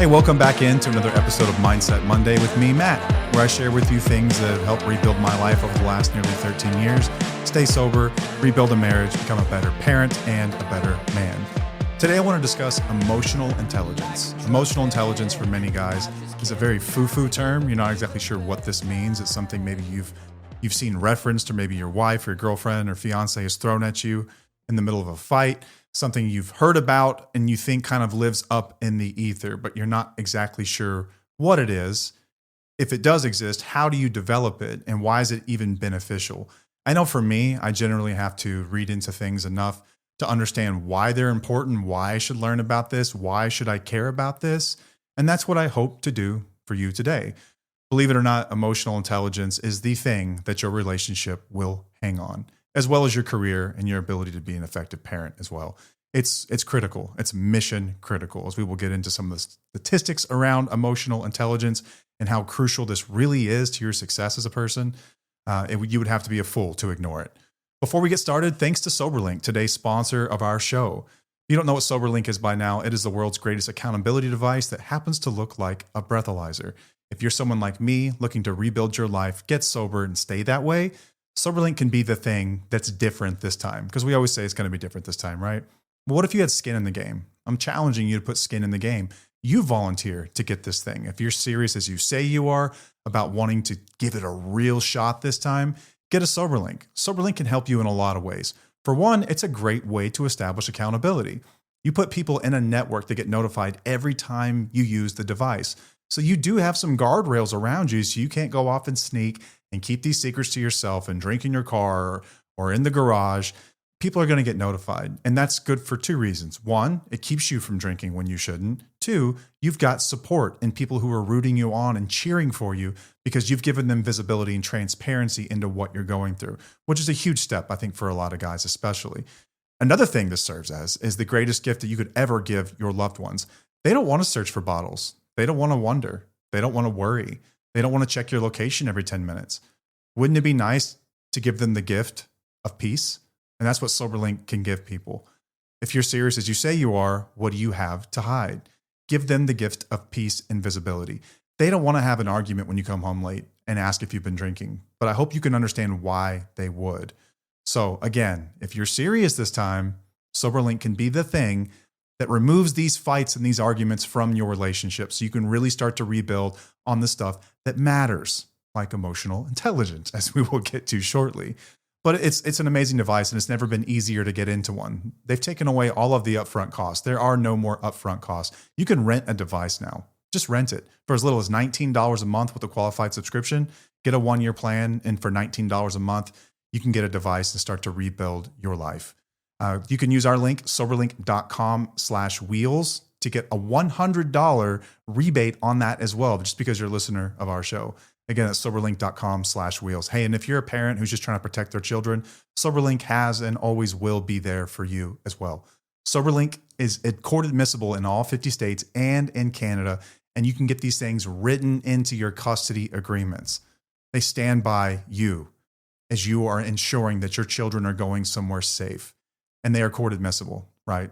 Hey, welcome back into another episode of Mindset Monday with me, Matt, where I share with you things that have helped rebuild my life over the last nearly 13 years, stay sober, rebuild a marriage, become a better parent, and a better man. Today, I want to discuss emotional intelligence. Emotional intelligence for many guys is a very foo-foo term. You're not exactly sure what this means. It's something maybe you've seen referenced, or maybe your wife or your girlfriend or fiance has thrown at you in the middle of a fight, something you've heard about and you think kind of lives up in the ether, but you're not exactly sure what it is. If it does exist, how do you develop it, and why is it even beneficial? I know for me, I generally have to read into things enough to understand why they're important, why I should learn about this, why should I care about this, and that's what I hope to do for you today. Believe it or not, emotional intelligence is the thing that your relationship will hang on, as well as your career and your ability to be an effective parent as well. It's critical. It's mission critical, as we will get into some of the statistics around emotional intelligence and how crucial this really is to your success as a person. You would have to be a fool to ignore it. Before we get started, thanks to Soberlink, today's sponsor of our show. If you don't know what Soberlink is by now, it is the world's greatest accountability device that happens to look like a breathalyzer. If you're someone like me looking to rebuild your life, get sober, and stay that way, Soberlink can be the thing that's different this time, because we always say it's going to be different this time, right? But what if you had skin in the game? I'm challenging you to put skin in the game. You volunteer to get this thing. If you're serious as you say you are about wanting to give it a real shot this time, get a Soberlink. Soberlink can help you in a lot of ways. For one, it's a great way to establish accountability. You put people in a network that get notified every time you use the device. So you do have some guardrails around you, so you can't go off and sneak and keep these secrets to yourself and drink in your car or in the garage. People are going to get notified. And that's good for two reasons. One, it keeps you from drinking when you shouldn't. Two, you've got support and people who are rooting you on and cheering for you because you've given them visibility and transparency into what you're going through, which is a huge step, I think, for a lot of guys especially. Another thing this serves as is the greatest gift that you could ever give your loved ones. They don't want to search for bottles. They don't want to wonder. They don't want to worry. They don't want to check your location every 10 minutes. Wouldn't it be nice to give them the gift of peace? And that's what Soberlink can give people. If you're serious as you say you are, what do you have to hide? Give them the gift of peace and visibility. They don't want to have an argument when you come home late and ask if you've been drinking, but I hope you can understand why they would. So again, if you're serious this time, Soberlink can be the thing that removes these fights and these arguments from your relationship so you can really start to rebuild on the stuff that matters, like emotional intelligence, as we will get to shortly. But it's an amazing device, and it's never been easier to get into one. They've taken away all of the upfront costs. There are no more upfront costs. You can rent a device now. Just rent it for as little as $19 a month with a qualified subscription. Get a 1-year plan, and for $19 a month, you can get a device and start to rebuild your life. You can use our link, soberlink.com/wheels, to get a $100 rebate on that as well, just because you're a listener of our show. Again, it's soberlink.com/wheels. Hey, and if you're a parent who's just trying to protect their children, Soberlink has and always will be there for you as well. Soberlink is court admissible in all 50 states and in Canada, and you can get these things written into your custody agreements. They stand by you as you are ensuring that your children are going somewhere safe, and they are court admissible, right?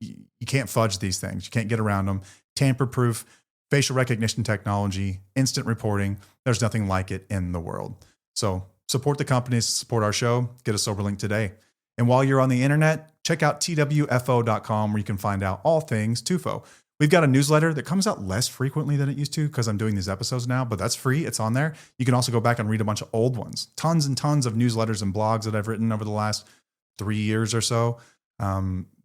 You can't fudge these things. You can't get around them. Tamper-proof, facial recognition technology, instant reporting. There's nothing like it in the world. So support the companies, support our show, get a Soberlink today. And while you're on the internet, check out twfo.com where you can find out all things TUFO. We've got a newsletter that comes out less frequently than it used to because I'm doing these episodes now, but that's free. It's on there. You can also go back and read a bunch of old ones. Tons and tons of newsletters and blogs that I've written over the last 3 years or so.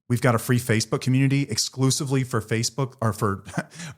We've got a free Facebook community exclusively for Facebook or for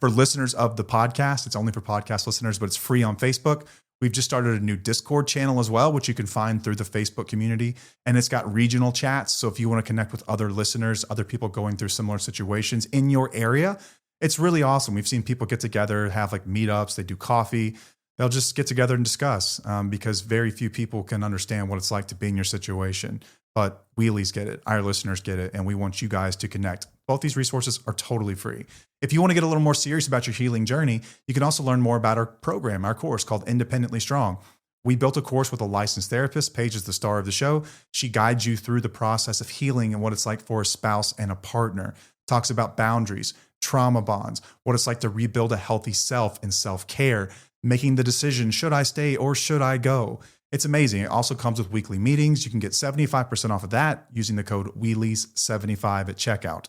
listeners of the podcast. It's only for podcast listeners, but it's free on Facebook. We've just started a new Discord channel as well, which you can find through the Facebook community. And it's got regional chats. So if you want to connect with other listeners, other people going through similar situations in your area, it's really awesome. We've seen people get together, have like meetups, they do coffee. They'll just get together and discuss because very few people can understand what it's like to be in your situation. But Wheelies get it, our listeners get it, and we want you guys to connect. Both these resources are totally free. If you want to get a little more serious about your healing journey, you can also learn more about our program, our course called Independently Strong. We built a course with a licensed therapist. Paige is the star of the show. She guides you through the process of healing and what it's like for a spouse and a partner. Talks about boundaries, trauma bonds, what it's like to rebuild a healthy self and self-care, making the decision, should I stay or should I go? It's amazing. It also comes with weekly meetings. You can get 75% off of that using the code Wheelies75 at checkout.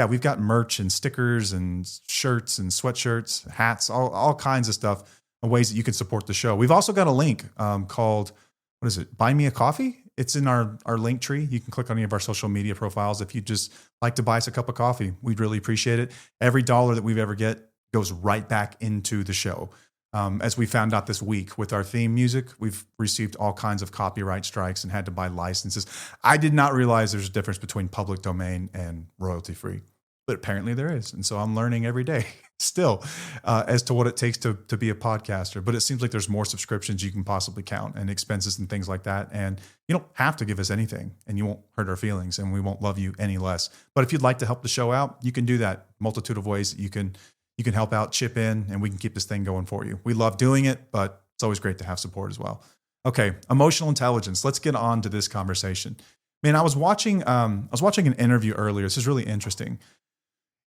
We've got merch and stickers and shirts and sweatshirts, hats, all kinds of stuff, and ways that you can support the show. We've also got a link called, what is it? Buy Me a Coffee. It's in our link tree. You can click on any of our social media profiles. If you just like to buy us a cup of coffee, we'd really appreciate it. Every dollar that we've ever get goes right back into the show. As we found out this week with our theme music, we've received all kinds of copyright strikes and had to buy licenses. I did not realize there's a difference between public domain and royalty free, but apparently there is. And so I'm learning every day still as to what it takes to be a podcaster. But it seems like there's more subscriptions you can possibly count and expenses and things like that. And you don't have to give us anything and you won't hurt our feelings and we won't love you any less. But if you'd like to help the show out, you can do that. Multitude of ways that you can help out, chip in, and we can keep this thing going for you. We love doing it, but it's always great to have support as well. Okay, emotional intelligence. Let's get on to this conversation. Man, I was watching an interview earlier. This is really interesting.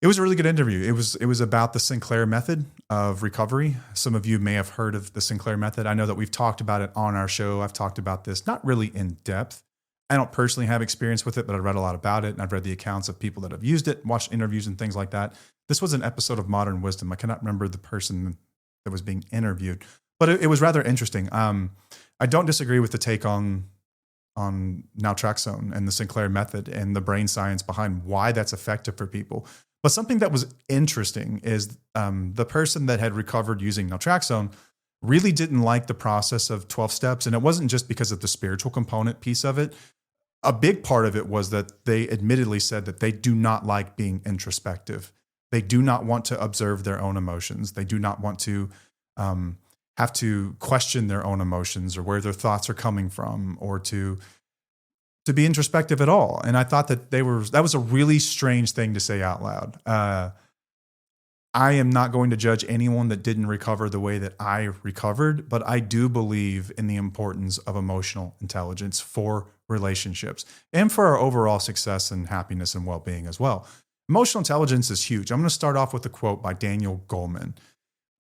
It was a really good interview. It was about the Sinclair method of recovery. Some of you may have heard of the Sinclair method. I know that we've talked about it on our show. I've talked about this, not really in depth. I don't personally have experience with it, but I read a lot about it, and I've read the accounts of people that have used it, watched interviews and things like that. This was an episode of Modern Wisdom. I cannot remember the person that was being interviewed, but it was rather interesting. I don't disagree with the take on naltrexone and the Sinclair method and the brain science behind why that's effective for people. But something that was interesting is the person that had recovered using naltrexone really didn't like the process of 12 steps. And it wasn't just because of the spiritual component piece of it. A big part of it was that they admittedly said that they do not like being introspective. They do not want to observe their own emotions. They do not want to have to question their own emotions or where their thoughts are coming from, or to be introspective at all. And I thought that that was a really strange thing to say out loud. I am not going to judge anyone that didn't recover the way that I recovered, but I do believe in the importance of emotional intelligence for relationships and for our overall success and happiness and well-being as well. Emotional intelligence is huge. I'm going to start off with a quote by Daniel Goleman.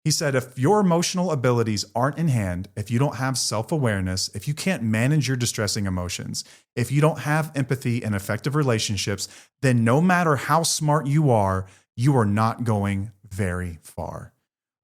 He said, if your emotional abilities aren't in hand, if you don't have self-awareness, if you can't manage your distressing emotions, if you don't have empathy and effective relationships, then no matter how smart you are not going very far.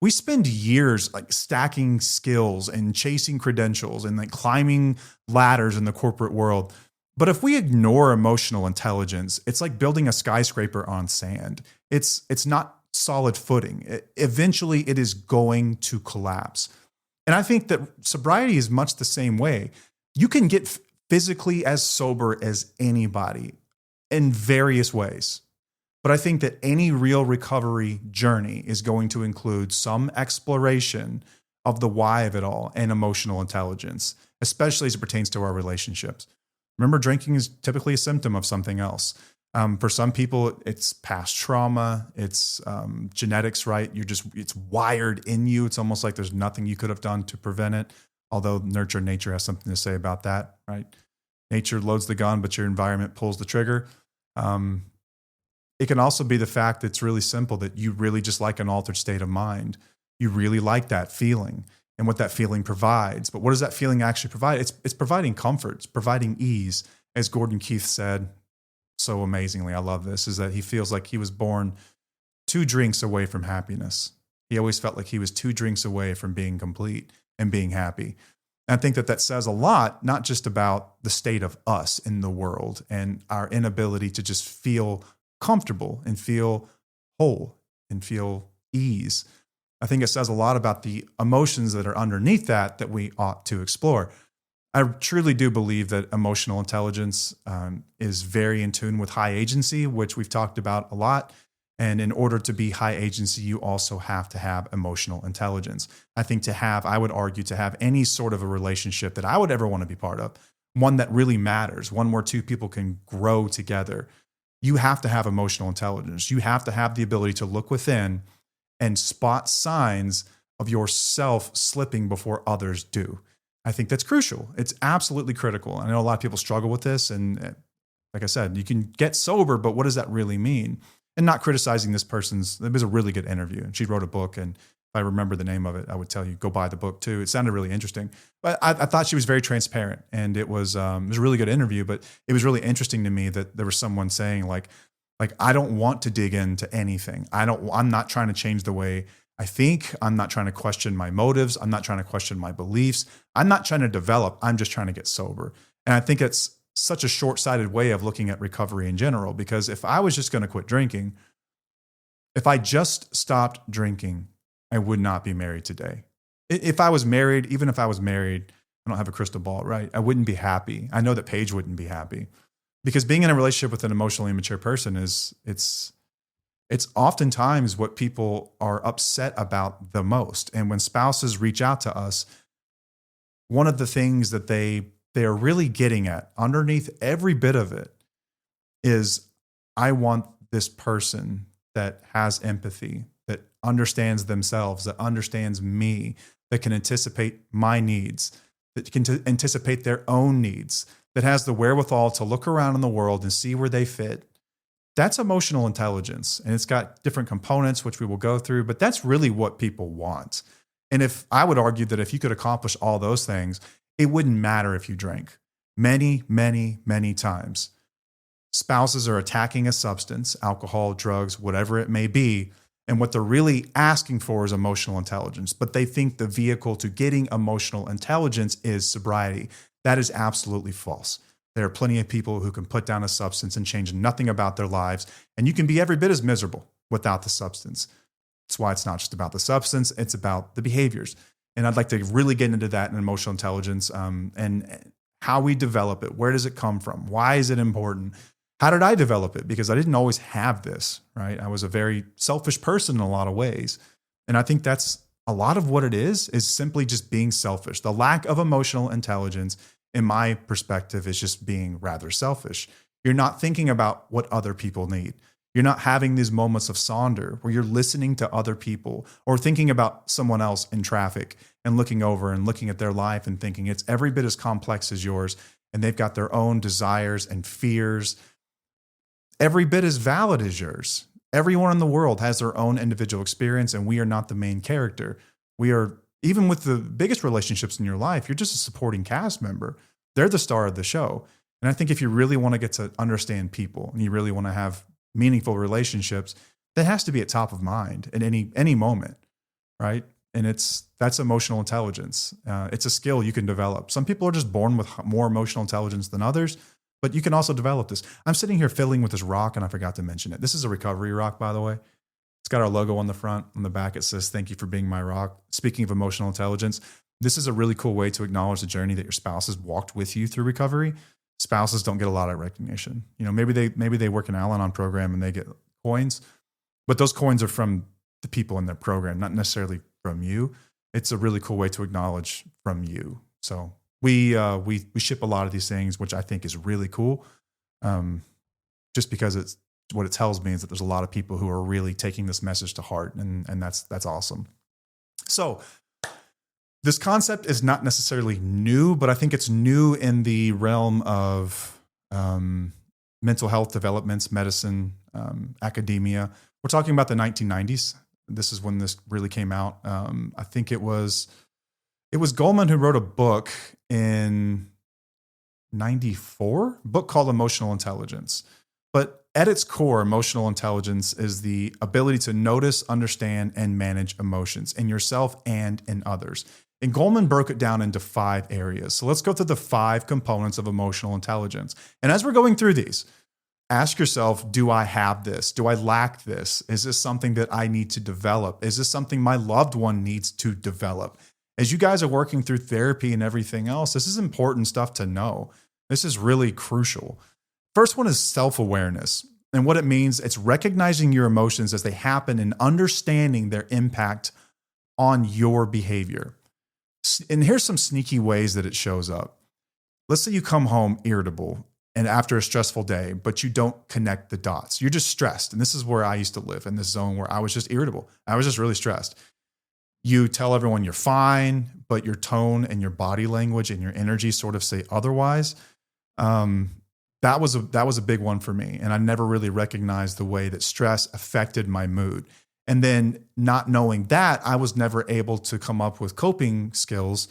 We spend years like stacking skills and chasing credentials and like climbing ladders in the corporate world. But if we ignore emotional intelligence, it's like building a skyscraper on sand. It's not solid footing. Eventually, it is going to collapse. And I think that sobriety is much the same way. You can get physically as sober as anybody in various ways. But I think that any real recovery journey is going to include some exploration of the why of it all and emotional intelligence, especially as it pertains to our relationships. Remember, drinking is typically a symptom of something else. For some people, it's past trauma, it's genetics, right? It's wired in you. It's almost like there's nothing you could have done to prevent it. Although nature has something to say about that, right? Nature loads the gun, but your environment pulls the trigger. It can also be the fact that it's really simple, that you really just like an altered state of mind. You really like that feeling and what that feeling provides. But what does that feeling actually provide? It's providing comfort. It's providing ease. As Gordon Keith said so amazingly, I love this, is that he feels like he was born 2 drinks away from happiness. He always felt like he was 2 drinks away from being complete and being happy. And I think that says a lot, not just about the state of us in the world and our inability to just feel comfortable and feel whole and feel ease. I think it says a lot about the emotions that are underneath that we ought to explore. I truly do believe that emotional intelligence is very in tune with high agency, which we've talked about a lot. And in order to be high agency, you also have to have emotional intelligence. I think I would argue to have any sort of a relationship that I would ever want to be part of, one that really matters, one where 2 people can grow together, you have to have emotional intelligence. You have to have the ability to look within and spot signs of yourself slipping before others do. I think that's crucial. It's absolutely critical. I know a lot of people struggle with this. And like I said, you can get sober, but what does that really mean? and not criticizing this person's, it was a really good interview. And she wrote a book, and if I remember the name of it, I would tell you, go buy the book too. It sounded really interesting, but I thought she was very transparent, and it was a really good interview, but it was really interesting to me that there was someone saying like, I don't want to dig into anything. I'm not trying to change the way I think. I'm not trying to question my motives. I'm not trying to question my beliefs. I'm not trying to develop. I'm just trying to get sober. And I think it's such a short-sighted way of looking at recovery in general, because if I was just going to quit drinking, if I just stopped drinking, I would not be married today. If I was married, even if I was married, I don't have a crystal ball, right? I wouldn't be happy. I know that Paige wouldn't be happy, because being in a relationship with an emotionally immature person it's oftentimes what people are upset about the most. And when spouses reach out to us, one of the things that they are really getting at underneath every bit of it is, I want this person that has empathy, that understands themselves, that understands me, that can anticipate my needs, that can anticipate their own needs, that has the wherewithal to look around in the world and see where they fit. That's emotional intelligence. And it's got different components, which we will go through, but that's really what people want. And if I would argue that if you could accomplish all those things, it wouldn't matter if you drank. Many, many, many times, spouses are attacking a substance, alcohol, drugs, whatever it may be. And what they're really asking for is emotional intelligence. But they think the vehicle to getting emotional intelligence is sobriety. That is absolutely false. There are plenty of people who can put down a substance and change nothing about their lives. And you can be every bit as miserable without the substance. That's why it's not just about the substance, it's about the behaviors. And I'd like to really get into that in emotional intelligence, and how we develop it. Where does it come from? Why is it important? How did I develop it? Because I didn't always have this, right? I was a very selfish person in a lot of ways. And I think that's a lot of what it is simply just being selfish. The lack of emotional intelligence, in my perspective, is just being rather selfish. You're not thinking about what other people need. You're not having these moments of sonder where you're listening to other people, or thinking about someone else in traffic and looking over and looking at their life and thinking it's every bit as complex as yours, and they've got their own desires and fears, every bit as valid as yours. Everyone in the world has their own individual experience, and we are not the main character. We are, even with the biggest relationships in your life, you're just a supporting cast member. They're the star of the show. And I think if you really want to get to understand people, and you really want to have meaningful relationships, that has to be at top of mind at any moment, right? And that's emotional intelligence. It's a skill you can develop. Some people are just born with more emotional intelligence than others, but you can also develop this. I'm sitting here fiddling with this rock, and I forgot to mention it. This is a recovery rock, by the way. It's got our logo on the front. On the back, it says, "Thank you for being my rock." Speaking of emotional intelligence, this is a really cool way to acknowledge the journey that your spouse has walked with you through recovery. Spouses don't get a lot of recognition. You know, maybe they work an Al-Anon program and they get coins, but those coins are from the people in their program, not necessarily from you. It's a really cool way to acknowledge from you. So we ship a lot of these things, which I think is really cool. Just because it's what it tells me is that there's a lot of people who are really taking this message to heart, and that's awesome. So this concept is not necessarily new, but I think it's new in the realm of mental health developments, medicine, academia. We're talking about the 1990s. This is when this really came out. I think it was Goleman who wrote a book in 94, book called Emotional Intelligence. But at its core, emotional intelligence is the ability to notice, understand, and manage emotions in yourself and in others. And Goleman broke it down into 5 areas. So let's go through the 5 components of emotional intelligence. And as we're going through these, ask yourself, do I have this? Do I lack this? Is this something that I need to develop? Is this something my loved one needs to develop? As you guys are working through therapy and everything else, this is important stuff to know. This is really crucial. First one is self-awareness. And what it means, it's recognizing your emotions as they happen and understanding their impact on your behavior. And here's some sneaky ways that it shows up. Let's say you come home irritable and after a stressful day, but you don't connect the dots. You're just stressed. And this is where I used to live, in this zone where I was just irritable. I was just really stressed. You tell everyone you're fine, but your tone and your body language and your energy sort of say otherwise. that was a big one for me. And I never really recognized the way that stress affected my mood. And then not knowing that, I was never able to come up with coping skills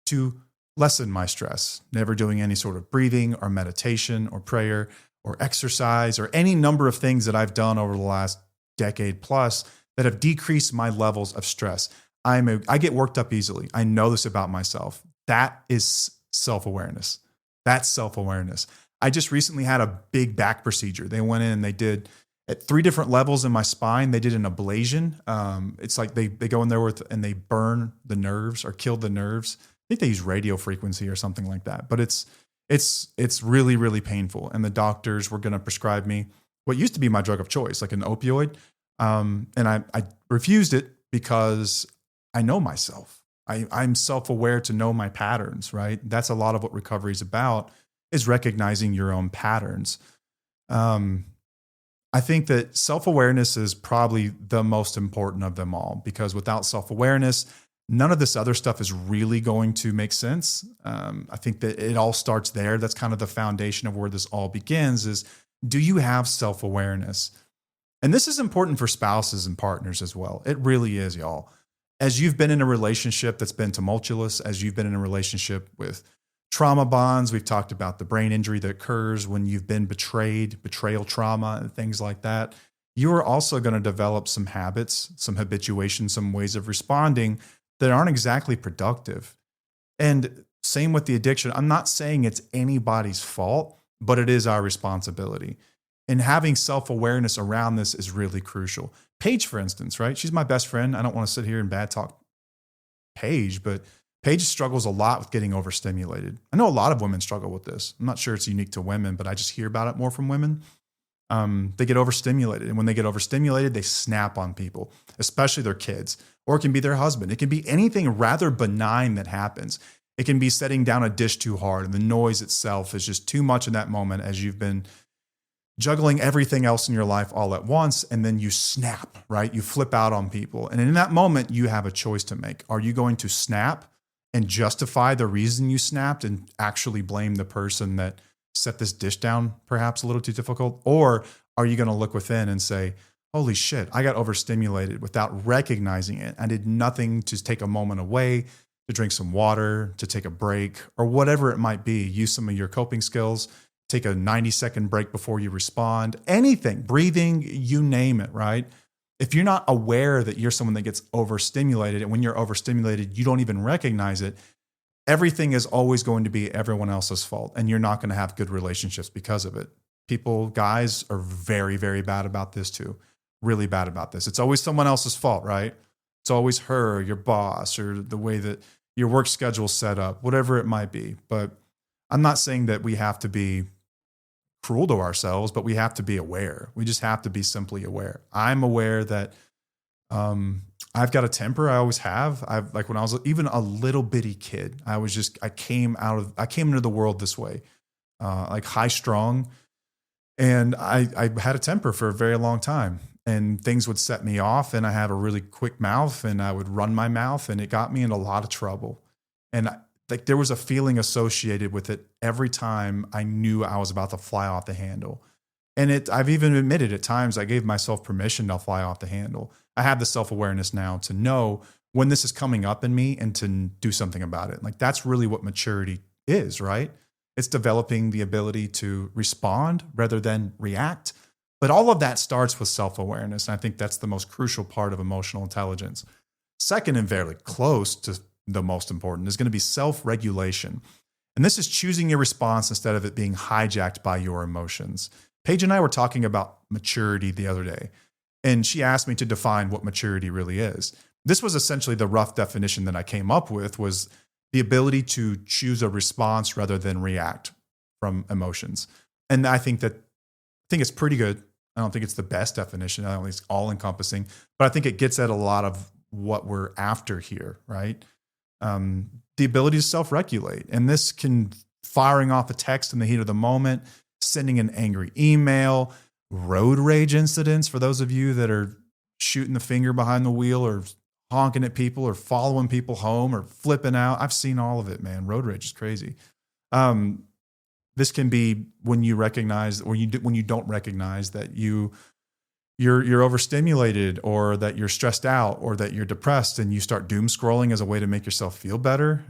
to lessen my stress, never doing any sort of breathing or meditation or prayer or exercise or any number of things that I've done over the last decade plus that have decreased my levels of stress. I get worked up easily. I know this about myself. That is self-awareness. That's self-awareness. I just recently had a big back procedure. They went in and they did at 3 different levels in my spine. They did an ablation. It's like they go in there and they burn the nerves or kill the nerves. I think they use radio frequency or something like that. But it's really, really painful. And the doctors were going to prescribe me what used to be my drug of choice, like an opioid. And I refused it because I know myself. I'm self-aware to know my patterns, right? That's a lot of what recovery is about, is recognizing your own patterns. I think that self-awareness is probably the most important of them all, because without self-awareness, none of this other stuff is really going to make sense. I think that it all starts there. That's kind of the foundation of where this all begins is, do you have self-awareness? And this is important for spouses and partners as well. It really is, y'all. As you've been in a relationship that's been tumultuous, as you've been in a relationship with trauma bonds, we've talked about the brain injury that occurs when you've been betrayed, betrayal trauma, and things like that. You are also going to develop some habits, some habituation, some ways of responding that aren't exactly productive. And same with the addiction. I'm not saying it's anybody's fault, but it is our responsibility. And having self-awareness around this is really crucial. Paige, for instance, right? She's my best friend. I don't want to sit here and bad talk Paige, but Paige struggles a lot with getting overstimulated. I know a lot of women struggle with this. I'm not sure it's unique to women, but I just hear about it more from women. They get overstimulated. And when they get overstimulated, they snap on people, especially their kids, or it can be their husband. It can be anything rather benign that happens. It can be setting down a dish too hard, and the noise itself is just too much in that moment as you've been juggling everything else in your life all at once, and then you snap, right? You flip out on people. And in that moment, you have a choice to make. Are you going to snap and justify the reason you snapped and actually blame the person that set this dish down perhaps a little too difficult? Or are you going to look within and say, holy shit, I got overstimulated without recognizing it. I did nothing to take a moment away, to drink some water, to take a break, or whatever it might be. Use some of your coping skills. Take a 90-second break before you respond. Anything, breathing, you name it, right? If you're not aware that you're someone that gets overstimulated, and when you're overstimulated, you don't even recognize it, everything is always going to be everyone else's fault, and you're not going to have good relationships because of it. People, guys, are very, very bad about this too. Really bad about this. It's always someone else's fault, right? It's always her, or your boss, or the way that your work schedule's set up, whatever it might be. But I'm not saying that we have to be cruel to ourselves, but we have to be aware. We just have to be simply aware. I'm aware that I've got a temper. I always have. Like when I was even a little bitty kid, I came into the world this way, like high strung, and I had a temper for a very long time, and things would set me off, and I have a really quick mouth, and I would run my mouth, and it got me in a lot of trouble. And like there was a feeling associated with it every time I knew I was about to fly off the handle. And I've even admitted at times I gave myself permission to fly off the handle. I have the self-awareness now to know when this is coming up in me and to do something about it. Like that's really what maturity is, right? It's developing the ability to respond rather than react. But all of that starts with self-awareness. And I think that's the most crucial part of emotional intelligence. Second, and very close to the most important, is going to be self-regulation. And this is choosing your response instead of it being hijacked by your emotions. Paige and I were talking about maturity the other day, and she asked me to define what maturity really is. This was essentially the rough definition that I came up with, was the ability to choose a response rather than react from emotions. And I think it's pretty good. I don't think it's the best definition. I don't think it's all encompassing, but I think it gets at a lot of what we're after here, right? The ability to self-regulate. And this can firing off a text in the heat of the moment, sending an angry email, road rage incidents for those of you that are shooting the finger behind the wheel or honking at people or following people home or flipping out. I've seen all of it, man. Road rage is crazy. This can be when you recognize, or when you don't recognize that you're overstimulated, or that you're stressed out, or that you're depressed, and you start doom scrolling as a way to make yourself feel better.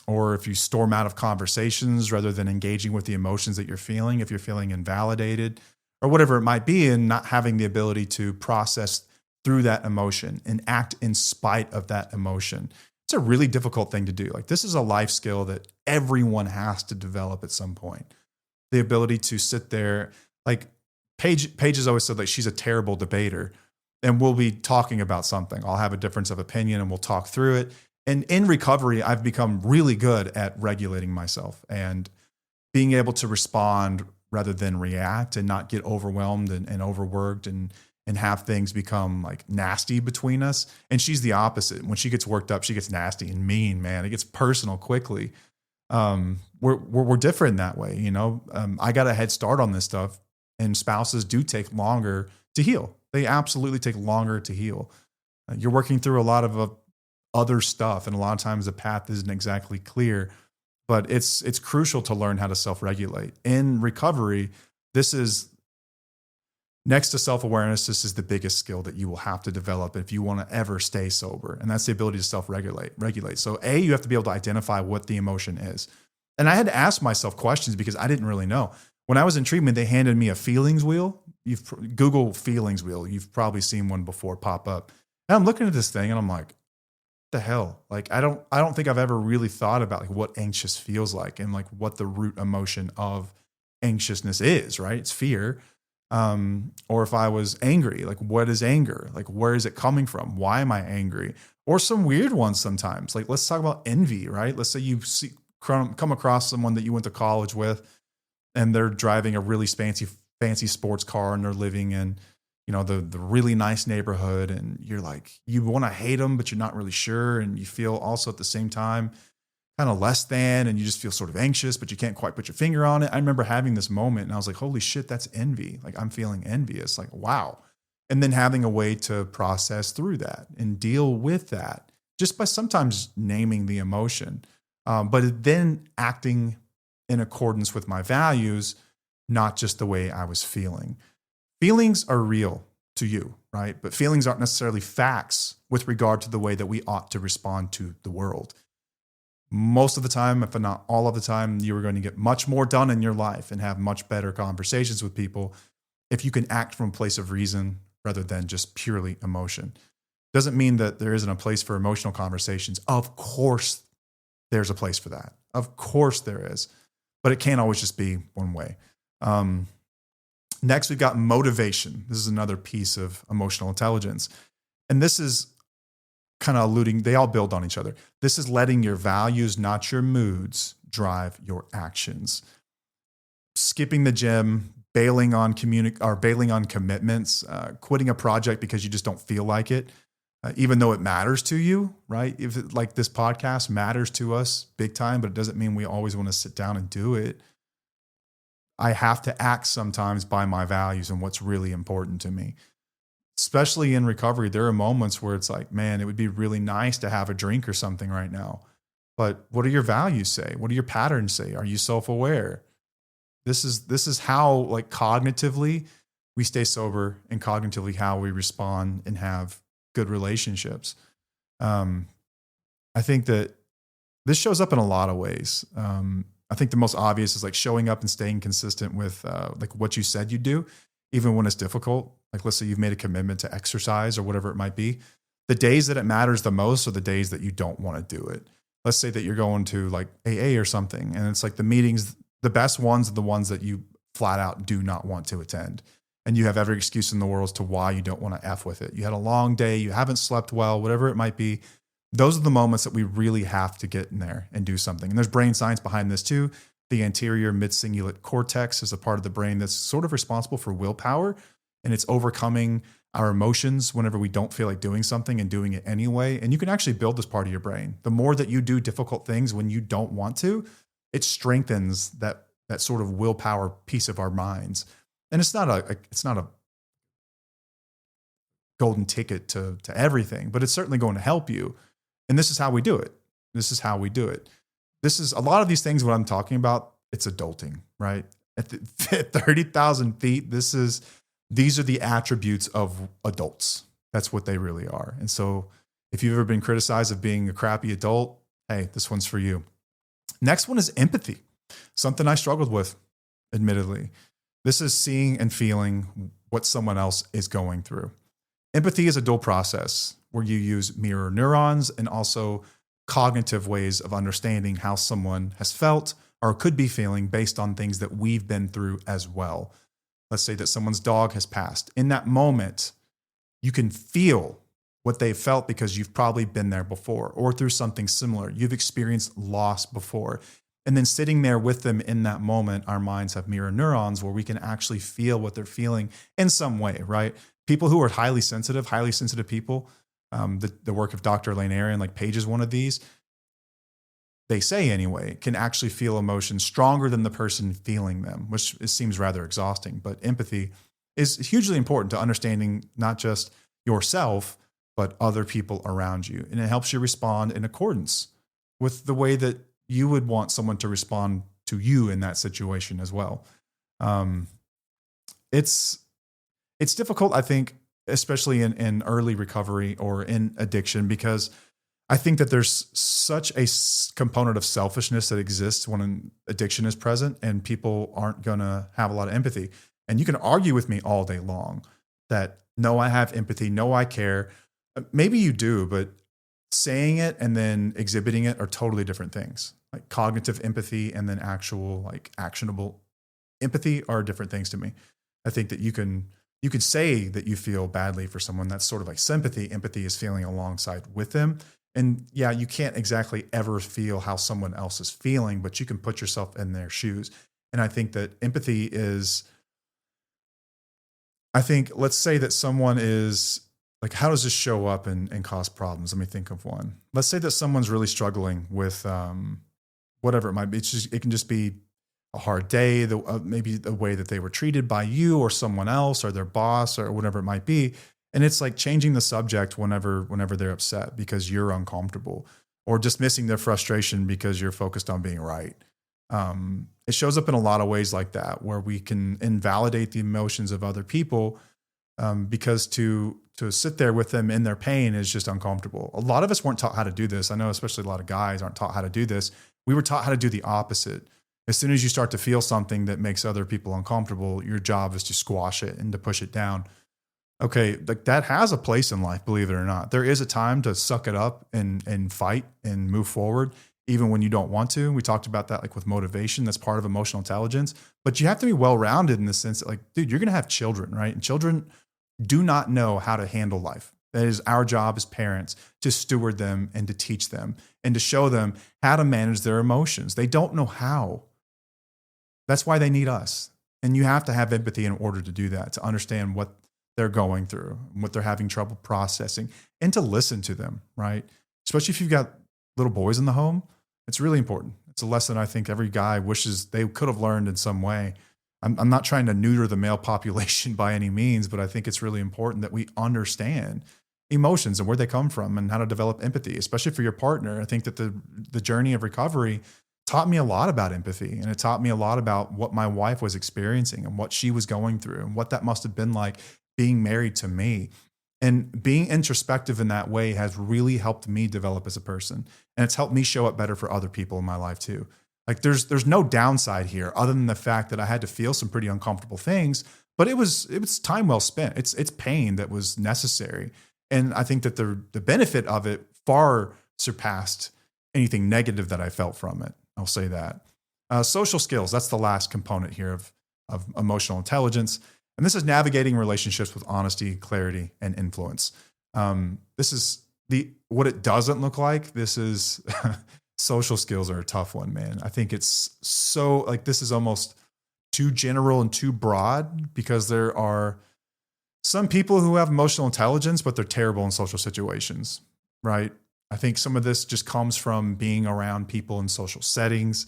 Or if you storm out of conversations rather than engaging with the emotions that you're feeling, if you're feeling invalidated or whatever it might be, and not having the ability to process through that emotion and act in spite of that emotion. It's a really difficult thing to do. Like, this is a life skill that everyone has to develop at some point. The ability to sit there, like Paige has always said, like, she's a terrible debater, and we'll be talking about something. I'll have a difference of opinion and we'll talk through it. And in recovery, I've become really good at regulating myself and being able to respond rather than react, and not get overwhelmed and overworked and have things become like nasty between us. And she's the opposite. When she gets worked up, she gets nasty and mean, man. It gets personal quickly. We're different in that way. I got a head start on this stuff, and spouses do take longer to heal. They absolutely take longer to heal. You're working through a lot of other stuff, and a lot of times the path isn't exactly clear, but it's crucial to learn how to self-regulate. In recovery, this is, next to self-awareness, this is the biggest skill that you will have to develop if you want to ever stay sober. And that's the ability to self-regulate. So you have to be able to identify what the emotion is. And I had to ask myself questions because I didn't really know. When I was in treatment, they handed me a feelings wheel. Google feelings wheel. You've probably seen one before pop up. And I'm looking at this thing and I'm like, the hell? Like, I don't think I've ever really thought about like what anxious feels like, and like what the root emotion of anxiousness is, right? It's fear. Or if I was angry, like, what is anger? Like, where is it coming from? Why am I angry? Or some weird ones sometimes. Like, let's talk about envy, right? Let's say you come across someone that you went to college with, and they're driving a really fancy sports car, and they're living in, the really nice neighborhood, and you're like, you want to hate them, but you're not really sure. And you feel also at the same time kind of less than, and you just feel sort of anxious, but you can't quite put your finger on it. I remember having this moment, and I was like, holy shit, that's envy. Like, I'm feeling envious. Like, wow. And then having a way to process through that and deal with that just by sometimes naming the emotion, but then acting in accordance with my values, not just the way I was feeling. Feelings are real to you, right? But feelings aren't necessarily facts with regard to the way that we ought to respond to the world. Most of the time, if not all of the time, you are going to get much more done in your life and have much better conversations with people if you can act from a place of reason rather than just purely emotion. Doesn't mean that there isn't a place for emotional conversations. Of course, there's a place for that. Of course there is, but it can't always just be one way. Next, we've got motivation. This is another piece of emotional intelligence. And this is kind of alluding, they all build on each other. This is letting your values, not your moods, drive your actions. Skipping the gym, bailing on commitments, quitting a project because you just don't feel like it, even though it matters to you, right? If it, like this podcast matters to us big time, but it doesn't mean we always want to sit down and do it. I have to act sometimes by my values and what's really important to me. Especially in recovery, there are moments where it's like, man, it would be really nice to have a drink or something right now. But what do your values say? What do your patterns say? Are you self-aware? This is how, like, cognitively we stay sober, and cognitively how we respond and have good relationships. I think that this shows up in a lot of ways. I think the most obvious is like showing up and staying consistent with like what you said you'd do, even when it's difficult. Like, let's say you've made a commitment to exercise or whatever it might be. The days that it matters the most are the days that you don't want to do it. Let's say that you're going to like AA or something, and it's like the meetings, the best ones are the ones that you flat out do not want to attend. And you have every excuse in the world as to why you don't want to F with it. You had a long day, you haven't slept well, whatever it might be. Those are the moments that we really have to get in there and do something. And there's brain science behind this too. The anterior mid-cingulate cortex is a part of the brain that's sort of responsible for willpower, and it's overcoming our emotions whenever we don't feel like doing something and doing it anyway. And you can actually build this part of your brain. The more that you do difficult things when you don't want to, it strengthens that sort of willpower piece of our minds. And it's not a golden ticket to everything, but it's certainly going to help you. And this is how we do it. This is a lot of these things, what I'm talking about, it's adulting, right? At 30,000 feet, these are the attributes of adults. That's what they really are. And so if you've ever been criticized of being a crappy adult, hey, this one's for you. Next one is empathy, something I struggled with, admittedly. This is seeing and feeling what someone else is going through. Empathy is a dual process where you use mirror neurons and also cognitive ways of understanding how someone has felt or could be feeling based on things that we've been through as well. Let's say that someone's dog has passed. In that moment, you can feel what they felt because you've probably been there before or through something similar. You've experienced loss before. And then sitting there with them in that moment, our minds have mirror neurons where we can actually feel what they're feeling in some way, right? People who are highly sensitive people, the work of Dr. Elaine Aron, like Paige is one of these, they say anyway, can actually feel emotions stronger than the person feeling them, which seems rather exhausting. But empathy is hugely important to understanding not just yourself, but other people around you. And it helps you respond in accordance with the way that you would want someone to respond to you in that situation as well. It's difficult, I think, especially in early recovery or in addiction, because I think that there's such a component of selfishness that exists when an addiction is present, and people aren't going to have a lot of empathy. And you can argue with me all day long that, no, I have empathy. No, I care. Maybe you do, but saying it and then exhibiting it are totally different things. Like cognitive empathy and then actual like actionable empathy are different things to me. I think that you can say that you feel badly for someone. That's sort of like sympathy. Empathy is feeling alongside with them. And yeah, you can't exactly ever feel how someone else is feeling, but you can put yourself in their shoes. And I think that empathy is, let's say that someone is like, how does this show up and cause problems? Let me think of one. Let's say that someone's really struggling with whatever it might be. It can just be a hard day, maybe the way that they were treated by you or someone else or their boss or whatever it might be. And it's like changing the subject whenever they're upset because you're uncomfortable, or dismissing their frustration because you're focused on being right. It shows up in a lot of ways like that, where we can invalidate the emotions of other people because to sit there with them in their pain is just uncomfortable. A lot of us weren't taught how to do this. I know especially a lot of guys aren't taught how to do this. We were taught how to do the opposite. As soon as you start to feel something that makes other people uncomfortable, your job is to squash it and to push it down. Okay, like that has a place in life, believe it or not. There is a time to suck it up and fight and move forward, even when you don't want to. We talked about that like with motivation. That's part of emotional intelligence. But you have to be well-rounded in the sense that, like, dude, you're going to have children, right? And children do not know how to handle life. That is our job as parents, to steward them and to teach them and to show them how to manage their emotions. They don't know how. That's why they need us. And you have to have empathy in order to do that, to understand what they're going through, what they're having trouble processing, and to listen to them, right? Especially if you've got little boys in the home, it's really important. It's a lesson I think every guy wishes they could have learned in some way. I'm not trying to neuter the male population by any means, but I think it's really important that we understand emotions and where they come from and how to develop empathy, especially for your partner. I think that the journey of recovery taught me a lot about empathy, and it taught me a lot about what my wife was experiencing and what she was going through and what that must have been like being married to me. And being introspective in that way has really helped me develop as a person. And it's helped me show up better for other people in my life too. Like there's no downside here other than the fact that I had to feel some pretty uncomfortable things, but it was time well spent. It's pain that was necessary. And I think that the benefit of it far surpassed anything negative that I felt from it. I'll say that. Social skills, that's the last component here of emotional intelligence. And this is navigating relationships with honesty, clarity, and influence. This is what it doesn't look like. This is social skills are a tough one, man. I think it's so like, this is almost too general and too broad, because there are some people who have emotional intelligence, but they're terrible in social situations, right? I think some of this just comes from being around people in social settings,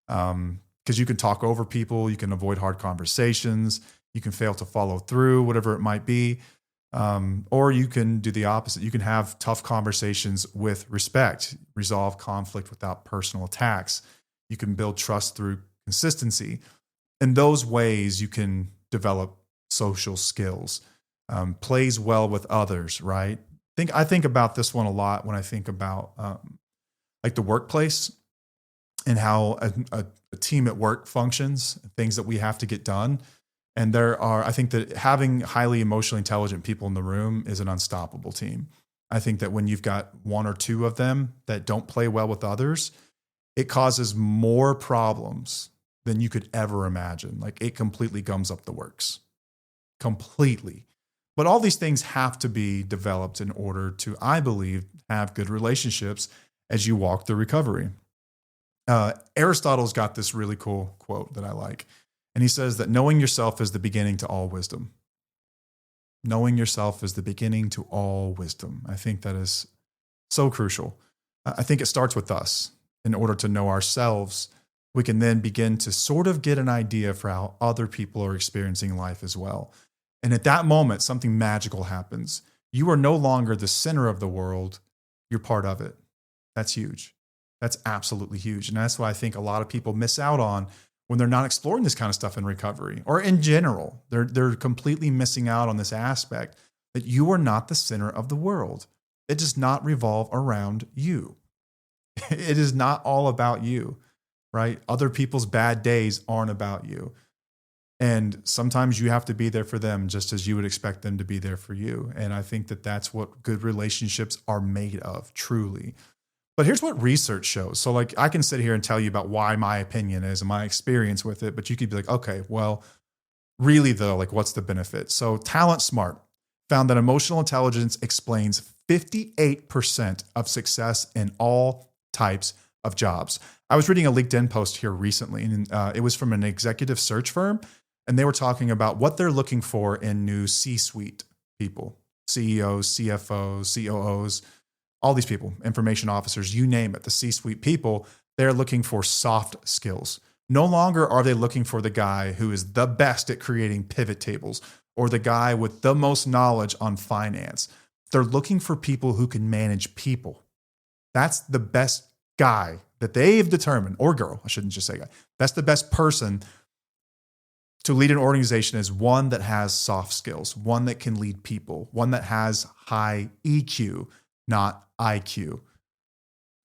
because you can talk over people, you can avoid hard conversations, you can fail to follow through, whatever it might be. Or you can do the opposite. You can have tough conversations with respect, resolve conflict without personal attacks. You can build trust through consistency. In those ways, you can develop social skills, plays well with others, right? I think about this one a lot when I think about like the workplace and how a team at work functions, things that we have to get done. And I think that having highly emotionally intelligent people in the room is an unstoppable team. I think that when you've got one or two of them that don't play well with others, it causes more problems than you could ever imagine. Like it completely gums up the works. Completely. But all these things have to be developed in order to, I believe, have good relationships as you walk through recovery. Aristotle's got this really cool quote that I like. And he says that knowing yourself is the beginning to all wisdom. Knowing yourself is the beginning to all wisdom. I think that is so crucial. I think it starts with us. In order to know ourselves, we can then begin to sort of get an idea for how other people are experiencing life as well. And at that moment, something magical happens. You are no longer the center of the world. You're part of it. That's huge. That's absolutely huge. And that's what I think a lot of people miss out on when they're not exploring this kind of stuff in recovery or in general. They're completely missing out on this aspect that you are not the center of the world. It does not revolve around you. It is not all about you, right? Other people's bad days aren't about you. And sometimes you have to be there for them just as you would expect them to be there for you. And I think that that's what good relationships are made of, truly. But here's what research shows. So like I can sit here and tell you about why my opinion is and my experience with it, but you could be like, okay, well, really though, like what's the benefit? So Talent Smart found that emotional intelligence explains 58% of success in all types of jobs. I was reading a LinkedIn post here recently, and it was from an executive search firm, and they were talking about what they're looking for in new C-suite people, CEOs, CFOs, COOs, all these people, information officers, you name it, the C-suite people, they're looking for soft skills. No longer are they looking for the guy who is the best at creating pivot tables or the guy with the most knowledge on finance. They're looking for people who can manage people. That's the best guy that they've determined, or girl, I shouldn't just say guy. That's the best person to lead an organization is one that has soft skills, one that can lead people, one that has high EQ, not IQ.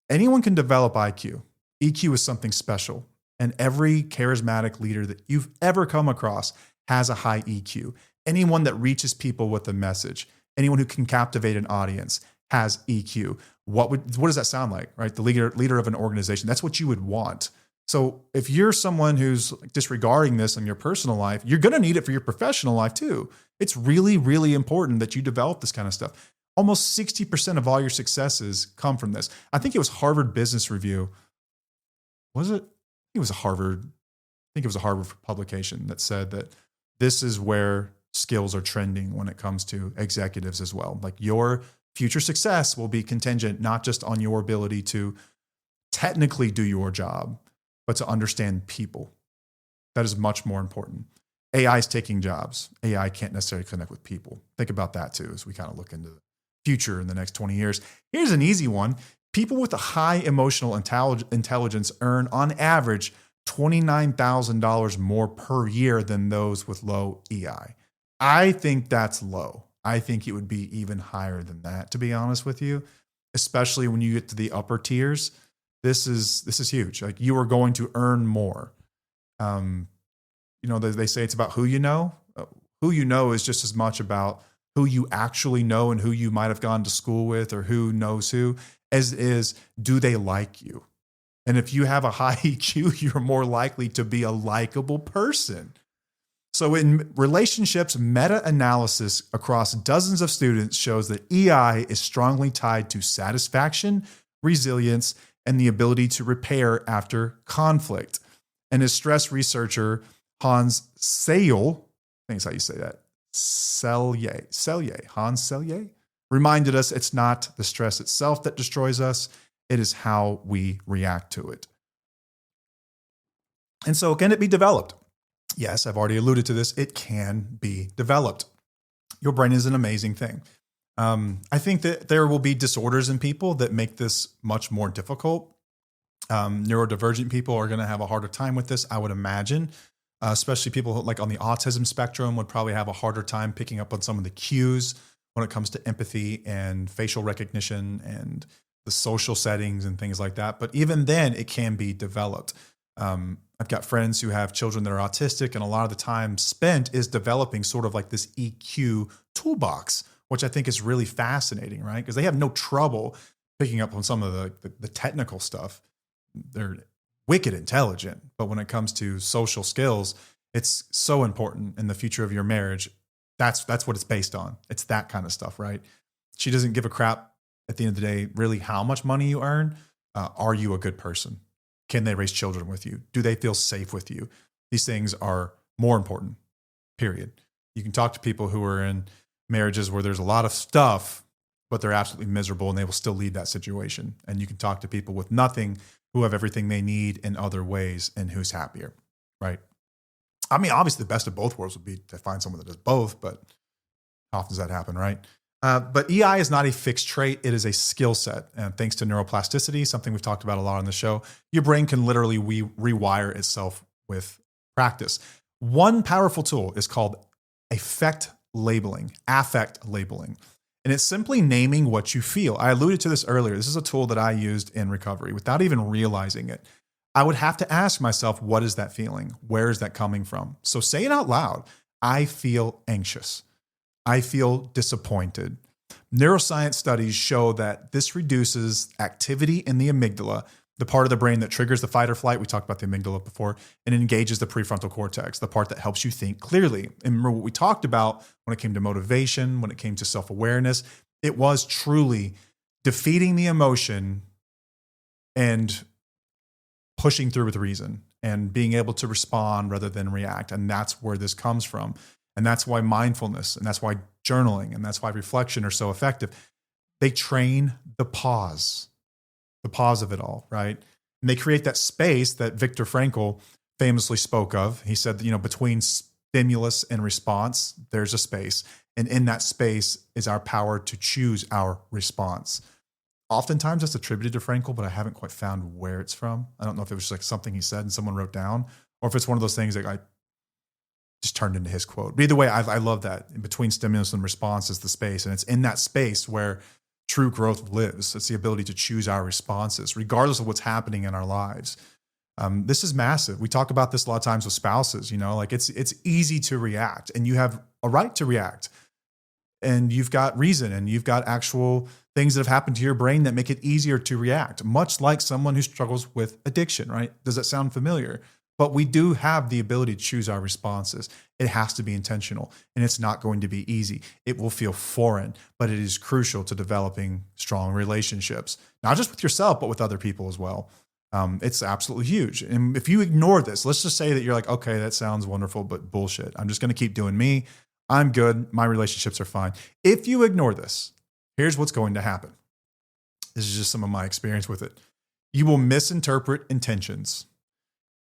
Anyone can develop IQ. EQ is something special. And every charismatic leader that you've ever come across has a high EQ. Anyone that reaches people with a message, anyone who can captivate an audience has EQ. What does that sound like, right? The leader of an organization, that's what you would want. So if you're someone who's disregarding this in your personal life, you're going to need it for your professional life too. It's really, really important that you develop this kind of stuff. Almost 60% of all your successes come from this. I think it was Harvard Business Review. Was it? It was Harvard. I think it was a Harvard publication that said that this is where skills are trending when it comes to executives as well. Like your future success will be contingent not just on your ability to technically do your job, but to understand people. That is much more important. AI is taking jobs. AI can't necessarily connect with people. Think about that too, as we kind of look into the future in the next 20 years. Here's an easy one. People with a high emotional intelligence earn on average $29,000 more per year than those with low EI. I think that's low. I think it would be even higher than that, to be honest with you, especially when you get to the upper tiers. This is huge. Like you are going to earn more. They say it's about who you know. Who you know is just as much about who you actually know and who you might have gone to school with or who knows who, as is, do they like you? And if you have a high EQ, you're more likely to be a likable person. So in relationships, meta-analysis across dozens of students shows that EI is strongly tied to satisfaction, resilience, and the ability to repair after conflict. And as stress researcher Hans Selye, I think that's how you say that, Hans Selye, reminded us it's not the stress itself that destroys us, it is how we react to it. And so can it be developed? Yes, I've already alluded to this. It can be developed. Your brain is an amazing thing. I think that there will be disorders in people that make this much more difficult. Neurodivergent people are going to have a harder time with this, I would imagine. Especially people who, like on the autism spectrum, would probably have a harder time picking up on some of the cues when it comes to empathy and facial recognition and the social settings and things like that. But even then, it can be developed. I've got friends who have children that are autistic, and a lot of the time spent is developing sort of like this EQ toolbox, which I think is really fascinating, right? Because they have no trouble picking up on some of the technical stuff. They're wicked intelligent, but when it comes to social skills, it's so important in the future of your marriage. That's what it's based on. It's that kind of stuff, right? She doesn't give a crap at the end of the day, really, how much money you earn. Are you a good person? Can they raise children with you? Do they feel safe with you? These things are more important, period. You can talk to people who are in marriages where there's a lot of stuff, but they're absolutely miserable and they will still leave that situation. And you can talk to people with nothing who have everything they need in other ways and who's happier, right? I mean, obviously the best of both worlds would be to find someone that does both, but how often does that happen, right? But EI is not a fixed trait. It is a skill set. And thanks to neuroplasticity, something we've talked about a lot on the show, your brain can literally rewire itself with practice. One powerful tool is called affect labeling. And it's simply naming what you feel. I alluded to this earlier. This is a tool that I used in recovery without even realizing it. I would have to ask myself, what is that feeling? Where is that coming from? So say it out loud. I feel anxious. I feel disappointed. Neuroscience studies show that this reduces activity in the amygdala, the part of the brain that triggers the fight or flight. We talked about the amygdala before, and engages the prefrontal cortex, the part that helps you think clearly. And remember what we talked about when it came to motivation, when it came to self-awareness, it was truly defeating the emotion and pushing through with reason and being able to respond rather than react. And that's where this comes from. And that's why mindfulness, and that's why journaling, and that's why reflection are so effective. They train the pause of it all, right? And they create that space that Viktor Frankl famously spoke of. He said, between stimulus and response, there's a space. And in that space is our power to choose our response. Oftentimes it's attributed to Frankl, but I haven't quite found where it's from. I don't know if it was just like something he said and someone wrote down, or if it's one of those things that I just turned into his quote. But either way, I love that. In between stimulus and response is the space. And it's in that space where true growth lives. It's the ability to choose our responses, regardless of what's happening in our lives. This is massive. We talk about this a lot of times with spouses, like it's easy to react, and you have a right to react. And you've got reason, and you've got actual things that have happened to your brain that make it easier to react, much like someone who struggles with addiction, right? Does that sound familiar? But we do have the ability to choose our responses. It has to be intentional, and it's not going to be easy. It will feel foreign, but it is crucial to developing strong relationships, not just with yourself, but with other people as well. It's absolutely huge. And if you ignore this, let's just say that you're like, okay, that sounds wonderful, but bullshit. I'm just going to keep doing me. I'm good. My relationships are fine. If you ignore this, here's what's going to happen. This is just some of my experience with it. You will misinterpret intentions.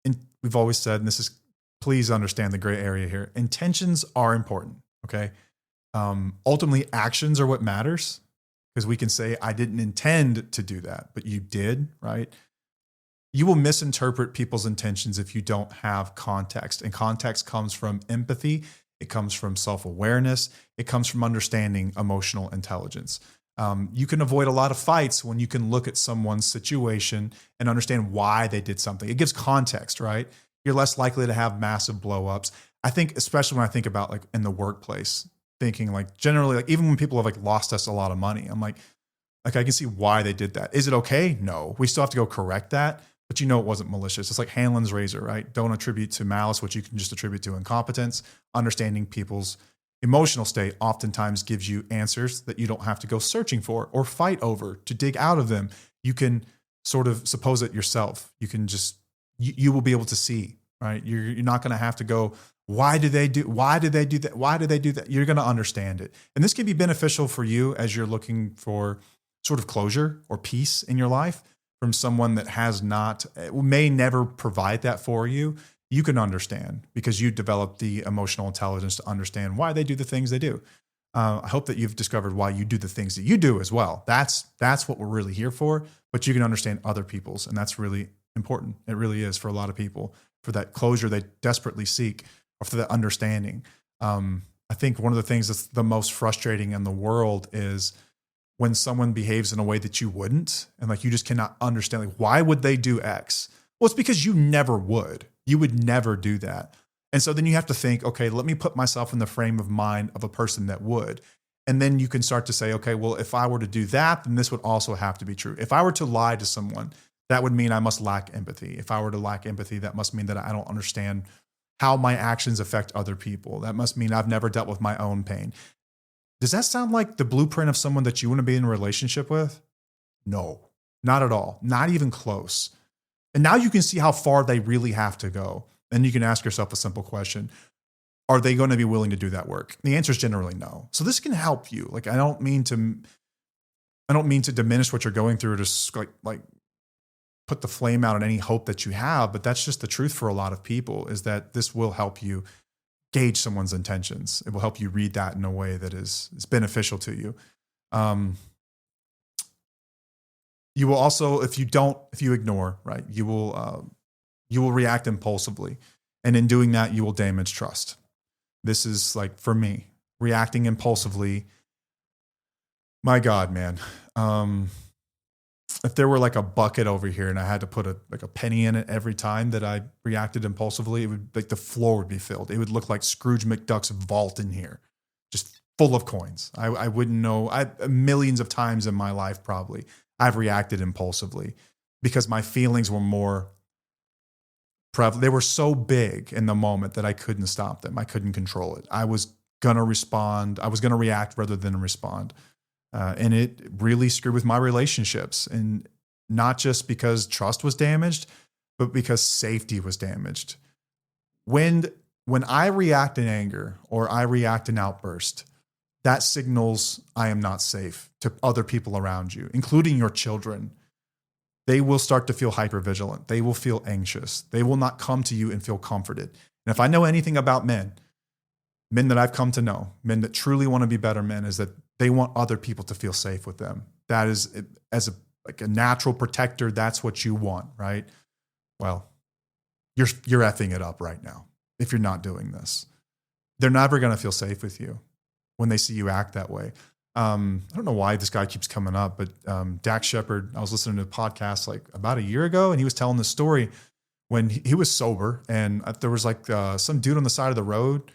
And we've always said, and this is, please understand the gray area here. Intentions are important. Okay. Ultimately, actions are what matters, because we can say, I didn't intend to do that, but you did, right? You will misinterpret people's intentions if you don't have context. And context comes from empathy. It comes from self-awareness. It comes from understanding emotional intelligence. You can avoid a lot of fights when you can look at someone's situation and understand why they did something. It gives context, right? You're less likely to have massive blowups. I think, especially when I think about like in the workplace, thinking like generally, like even when people have like lost us a lot of money, I'm like I can see why they did that. Is it okay? No, we still have to go correct that, but it wasn't malicious. It's like Hanlon's razor, right? Don't attribute to malice what you can just attribute to incompetence. Understanding people's emotional state oftentimes gives you answers that you don't have to go searching for or fight over to dig out of them. You can sort of suppose it yourself. You can just, you will be able to see, right? You're not going to have to go, why did they do that? Why did they do that? You're going to understand it. And this can be beneficial for you as you're looking for sort of closure or peace in your life from someone that may never provide that for you. You can understand because you develop the emotional intelligence to understand why they do the things they do. I hope that you've discovered why you do the things that you do as well. That's what we're really here for. But you can understand other people's, and that's really important. It really is for a lot of people, for that closure they desperately seek, or for that understanding. I think one of the things that's the most frustrating in the world is when someone behaves in a way that you wouldn't, and like you just cannot understand, like, why would they do X? Well, it's because you never would. You would never do that. And so then you have to think, okay, let me put myself in the frame of mind of a person that would. And then you can start to say, okay, well, if I were to do that, then this would also have to be true. If I were to lie to someone, that would mean I must lack empathy. If I were to lack empathy, that must mean that I don't understand how my actions affect other people. That must mean I've never dealt with my own pain. Does that sound like the blueprint of someone that you want to be in a relationship with? No, not at all. Not even close. And now you can see how far they really have to go. And you can ask yourself a simple question. Are they going to be willing to do that work? The answer is generally no. So this can help you. Like, I don't mean to diminish what you're going through, or just like put the flame out on any hope that you have, but that's just the truth for a lot of people, is that this will help you gauge someone's intentions. It will help you read that in a way that is beneficial to you. You will also, if you ignore, right, you will react impulsively. And in doing that, you will damage trust. This is like, for me, reacting impulsively. My God, man. If there were like a bucket over here and I had to put a penny in it every time that I reacted impulsively, it would, like, the floor would be filled. It would look like Scrooge McDuck's vault in here, just full of coins. I wouldn't know. Millions of times in my life, probably, I've reacted impulsively because my feelings were more prevalent. They were so big in the moment that I couldn't stop them. I couldn't control it. I was going to respond. I was going to react rather than respond. And it really screwed with my relationships, and not just because trust was damaged, but because safety was damaged. When I react in anger or I react in outburst, that signals I am not safe to other people around you, including your children. They will start to feel hypervigilant. They will feel anxious. They will not come to you and feel comforted. And if I know anything about men that I've come to know, men that truly want to be better men, is that they want other people to feel safe with them. That is, as a natural protector, that's what you want, right? Well, you're effing it up right now if you're not doing this. They're never going to feel safe with you when they see you act that way. I don't know why this guy keeps coming up, but Dax Shepard, I was listening to a podcast like about a year ago, and he was telling this story when he was sober, and there was like some dude on the side of the road,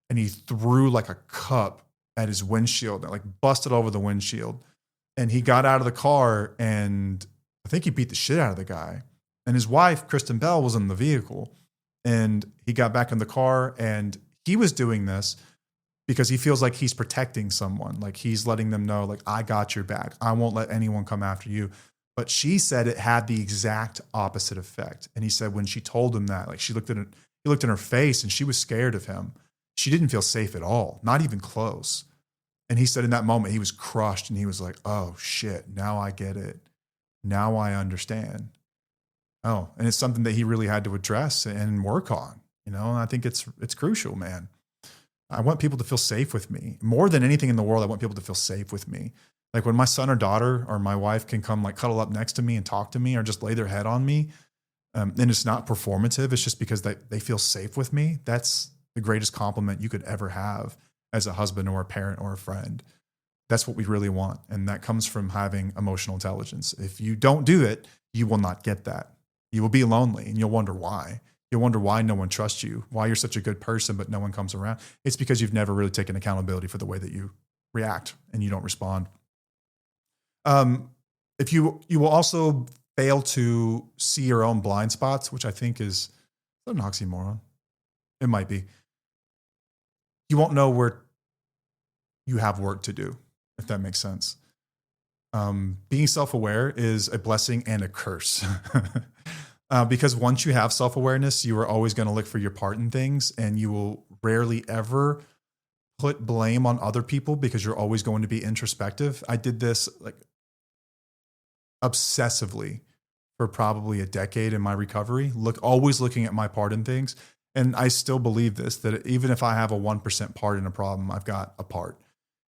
and he threw like a cup at his windshield and like busted over the windshield. And he got out of the car, and I think he beat the shit out of the guy. And his wife, Kristen Bell, was in the vehicle, and he got back in the car, and he was doing this because he feels like he's protecting someone. Like, he's letting them know, like, I got your back. I won't let anyone come after you. But she said it had the exact opposite effect. And he said when she told him that, like, he looked in her face and she was scared of him. She didn't feel safe at all, not even close. And he said in that moment, he was crushed, and he was like, oh shit, now I get it. Now I understand. Oh, and it's something that he really had to address and work on, and I think it's crucial, man. I want people to feel safe with me. More than anything in the world, I want people to feel safe with me. Like, when my son or daughter or my wife can come like cuddle up next to me and talk to me, or just lay their head on me, and it's not performative, it's just because they feel safe with me. That's the greatest compliment you could ever have as a husband or a parent or a friend. That's what we really want. And that comes from having emotional intelligence. If you don't do it, you will not get that. You will be lonely, and you'll wonder why. You'll wonder why no one trusts you, why you're such a good person, but no one comes around. It's because you've never really taken accountability for the way that you react and you don't respond. If you will also fail to see your own blind spots, which I think is an oxymoron. It might be. You won't know where you have work to do, if that makes sense. Being self-aware is a blessing and a curse. Because once you have self-awareness, you are always going to look for your part in things, and you will rarely ever put blame on other people because you're always going to be introspective. I did this like obsessively for probably a decade in my recovery, always looking at my part in things. And I still believe this, that even if I have a 1% part in a problem, I've got a part.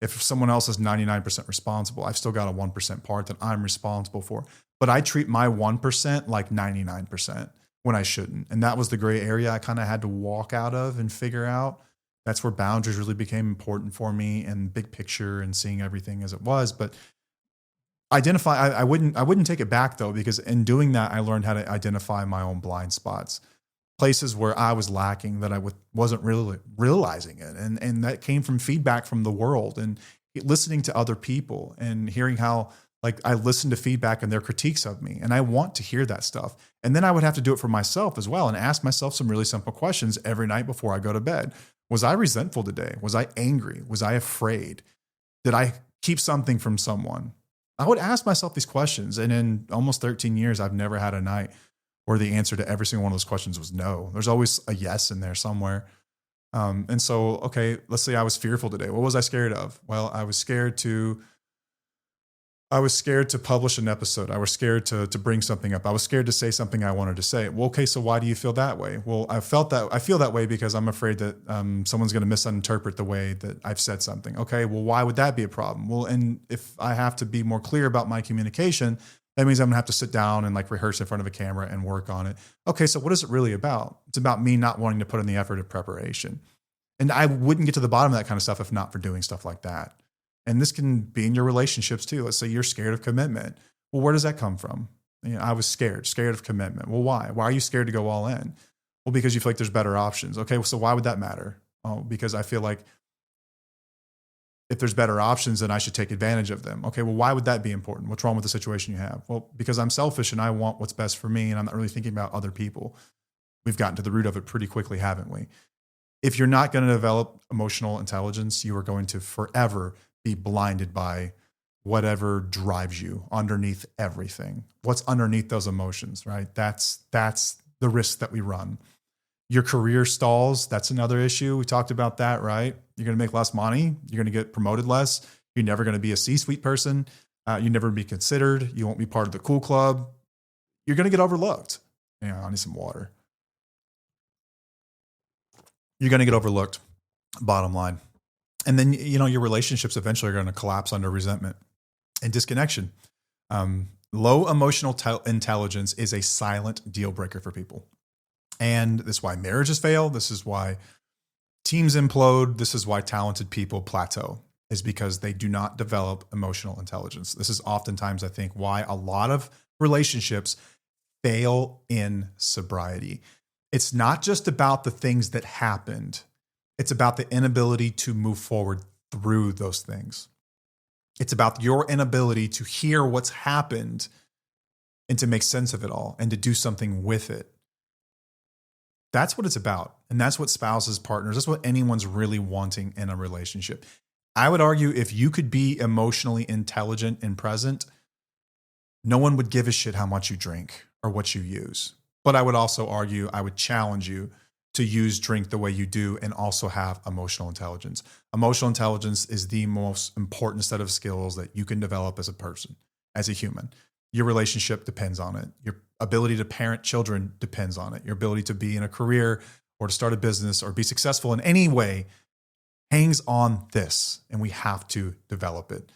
If someone else is 99% responsible, I've still got a 1% part that I'm responsible for. But I treat my 1% like 99% when I shouldn't. And that was the gray area I kind of had to walk out of and figure out. That's where boundaries really became important for me, and big picture and seeing everything as it was. But I wouldn't take it back though, because in doing that, I learned how to identify my own blind spots, places where I was lacking that I wasn't really realizing it. And that came from feedback from the world and listening to other people and hearing how, like, I listened to feedback and their critiques of me. And I want to hear that stuff. And then I would have to do it for myself as well and ask myself some really simple questions every night before I go to bed. Was I resentful today? Was I angry? Was I afraid? Did I keep something from someone? I would ask myself these questions. And in almost 13 years, I've never had a night where the answer to every single one of those questions was no. There's always a yes in there somewhere. And so, okay, let's say I was fearful today. What was I scared of? Well, I was scared to publish an episode. I was scared to bring something up. I was scared to say something I wanted to say. Well, okay, so why do you feel that way? Well, I feel that way because I'm afraid that someone's going to misinterpret the way that I've said something. Okay, well, why would that be a problem? Well, and if I have to be more clear about my communication, that means I'm gonna have to sit down and like rehearse in front of a camera and work on it. Okay, so what is it really about? It's about me not wanting to put in the effort of preparation. And I wouldn't get to the bottom of that kind of stuff if not for doing stuff like that. And this can be in your relationships too. Let's say you're scared of commitment. Well, where does that come from? I was scared of commitment. Well, why? Why are you scared to go all in? Well, because you feel like there's better options. Okay, so why would that matter? Oh, because I feel like if there's better options, then I should take advantage of them. Okay, well, why would that be important? What's wrong with the situation you have? Well, because I'm selfish and I want what's best for me and I'm not really thinking about other people. We've gotten to the root of it pretty quickly, haven't we? If you're not going to develop emotional intelligence, you are going to forever be blinded by whatever drives you underneath everything. What's underneath those emotions, right? That's the risk that we run. Your career stalls, that's another issue. We talked about that, right? You're going to make less money. You're going to get promoted less. You're never going to be a C-suite person. You never be considered. You won't be part of the cool club. You're going to get overlooked. I need some water. You're going to get overlooked, bottom line. And then, your relationships eventually are going to collapse under resentment and disconnection. Low emotional intelligence is a silent deal breaker for people. And this is why marriages fail. This is why teams implode. This is why talented people plateau, is because they do not develop emotional intelligence. This is oftentimes, I think, why a lot of relationships fail in sobriety. It's not just about the things that happened. It's about the inability to move forward through those things. It's about your inability to hear what's happened and to make sense of it all and to do something with it. That's what it's about. And that's what spouses, partners, that's what anyone's really wanting in a relationship. I would argue if you could be emotionally intelligent and present, no one would give a shit how much you drink or what you use. But I would also argue, I would challenge you to use drink the way you do and also have emotional intelligence. Emotional intelligence is the most important set of skills that you can develop as a person, as a human. Your relationship depends on it. Your ability to parent children depends on it. Your ability to be in a career or to start a business or be successful in any way hangs on this, and we have to develop it.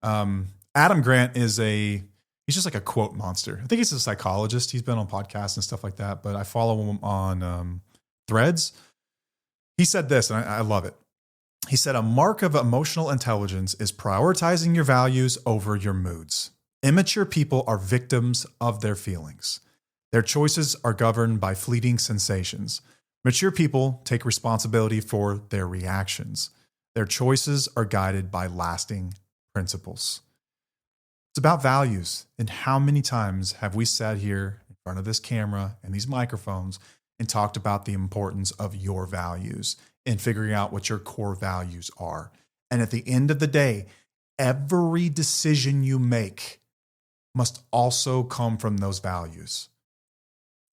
Adam Grant he's just like a quote monster. I think he's a psychologist. He's been on podcasts and stuff like that, but I follow him on Threads. He said this, and I love it. He said, a mark of emotional intelligence is prioritizing your values over your moods. Immature people are victims of their feelings. Their choices are governed by fleeting sensations. Mature people take responsibility for their reactions. Their choices are guided by lasting principles. It's about values. And how many times have we sat here in front of this camera and these microphones and talked about the importance of your values and figuring out what your core values are? And at the end of the day, every decision you make must also come from those values.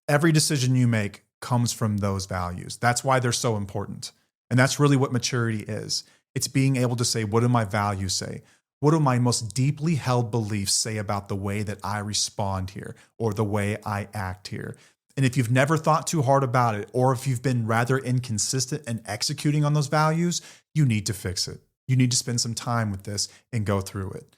Every decision you make comes from those values. That's why they're so important. And that's really what maturity is. It's being able to say, what do my values say? What do my most deeply held beliefs say about the way that I respond here or the way I act here? And if you've never thought too hard about it, or if you've been rather inconsistent in executing on those values, you need to fix it. You need to spend some time with this and go through it.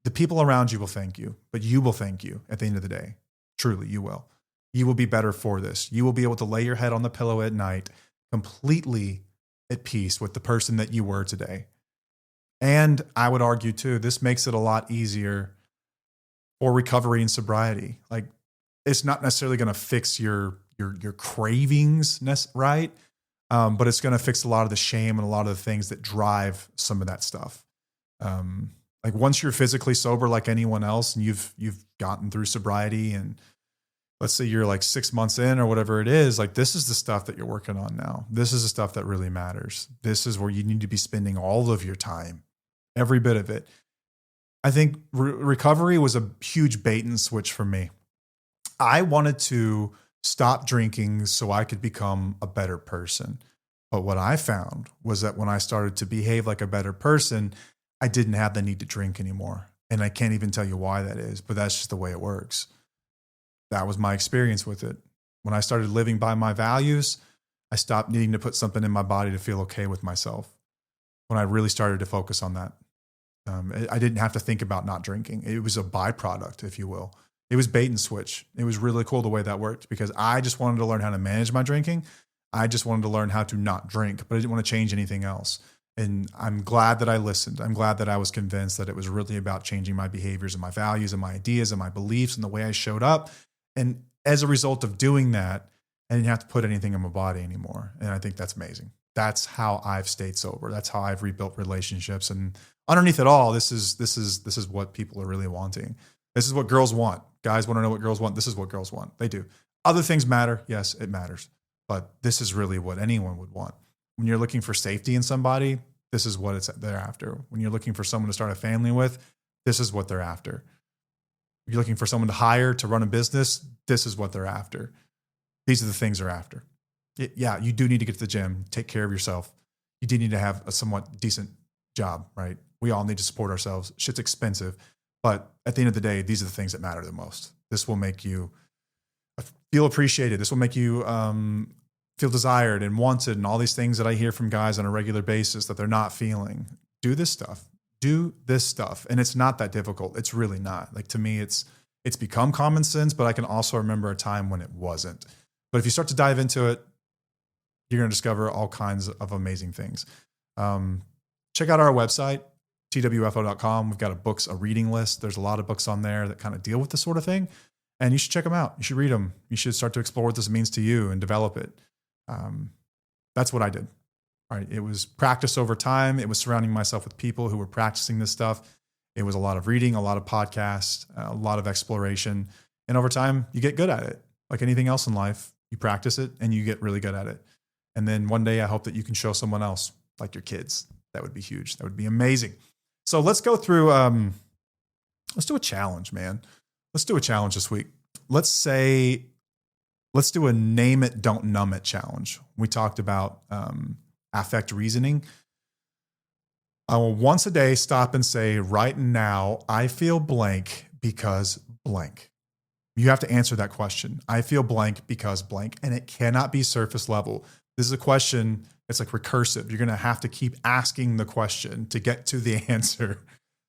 The people around you will thank you, but you will thank you at the end of the day. Truly, you will. You will be better for this. You will be able to lay your head on the pillow at night completely at peace with the person that you were today. And I would argue too, this makes it a lot easier for recovery and sobriety. Like, it's not necessarily going to fix your cravings, right? But it's going to fix a lot of the shame and a lot of the things that drive some of that stuff. Like, once you're physically sober like anyone else, and you've gotten through sobriety, and let's say you're like 6 months in or whatever it is, like, this is the stuff that you're working on now. This is the stuff that really matters. This is where you need to be spending all of your time, every bit of it. I think recovery was a huge bait and switch for me. I wanted to stop drinking so I could become a better person. But what I found was that when I started to behave like a better person, I didn't have the need to drink anymore. And I can't even tell you why that is, but that's just the way it works. That was my experience with it. When I started living by my values, I stopped needing to put something in my body to feel okay with myself. When I really started to focus on that, I didn't have to think about not drinking. It was a byproduct, if you will. It was bait and switch. It was really cool the way that worked, because I just wanted to learn how to manage my drinking. I just wanted to learn how to not drink, but I didn't want to change anything else. And I'm glad that I listened. I'm glad that I was convinced that it was really about changing my behaviors and my values and my ideas and my beliefs and the way I showed up. And as a result of doing that, I didn't have to put anything in my body anymore. And I think that's amazing. That's how I've stayed sober. That's how I've rebuilt relationships. And underneath it all, this is what people are really wanting. This is what girls want. Guys want to know what girls want. This is what girls want. They do. Other things matter. Yes, it matters. But this is really what anyone would want. When you're looking for safety in somebody, this is what they're after. When you're looking for someone to start a family with, this is what they're after. If you're looking for someone to hire to run a business, this is what they're after. These are the things they're after. Yeah, you do need to get to the gym, take care of yourself. You do need to have a somewhat decent job, right? We all need to support ourselves. Shit's expensive. But at the end of the day, these are the things that matter the most. This will make you feel appreciated. This will make you feel desired and wanted, and all these things that I hear from guys on a regular basis that they're not feeling. Do this stuff. Do this stuff. And it's not that difficult. It's really not. Like, to me, it's become common sense, but I can also remember a time when it wasn't. But if you start to dive into it, you're going to discover all kinds of amazing things. Check out our website, twfo.com. We've got a reading list. There's a lot of books on there that kind of deal with this sort of thing. And you should check them out. You should read them. You should start to explore what this means to you and develop it. That's what I did. Right? It was practice over time. It was surrounding myself with people who were practicing this stuff. It was a lot of reading, a lot of podcasts, a lot of exploration. And over time, you get good at it. Like anything else in life, you practice it and you get really good at it. And then one day I hope that you can show someone else, like your kids. That would be huge. That would be amazing. So let's go through, let's do a challenge, man. Let's do a challenge this week. Let's do a name it, don't numb it challenge. We talked about affect reasoning. I will once a day stop and say, right now, I feel blank because blank. You have to answer that question. I feel blank because blank. And it cannot be surface level. This is a question, it's like recursive. You're going to have to keep asking the question to get to the answer.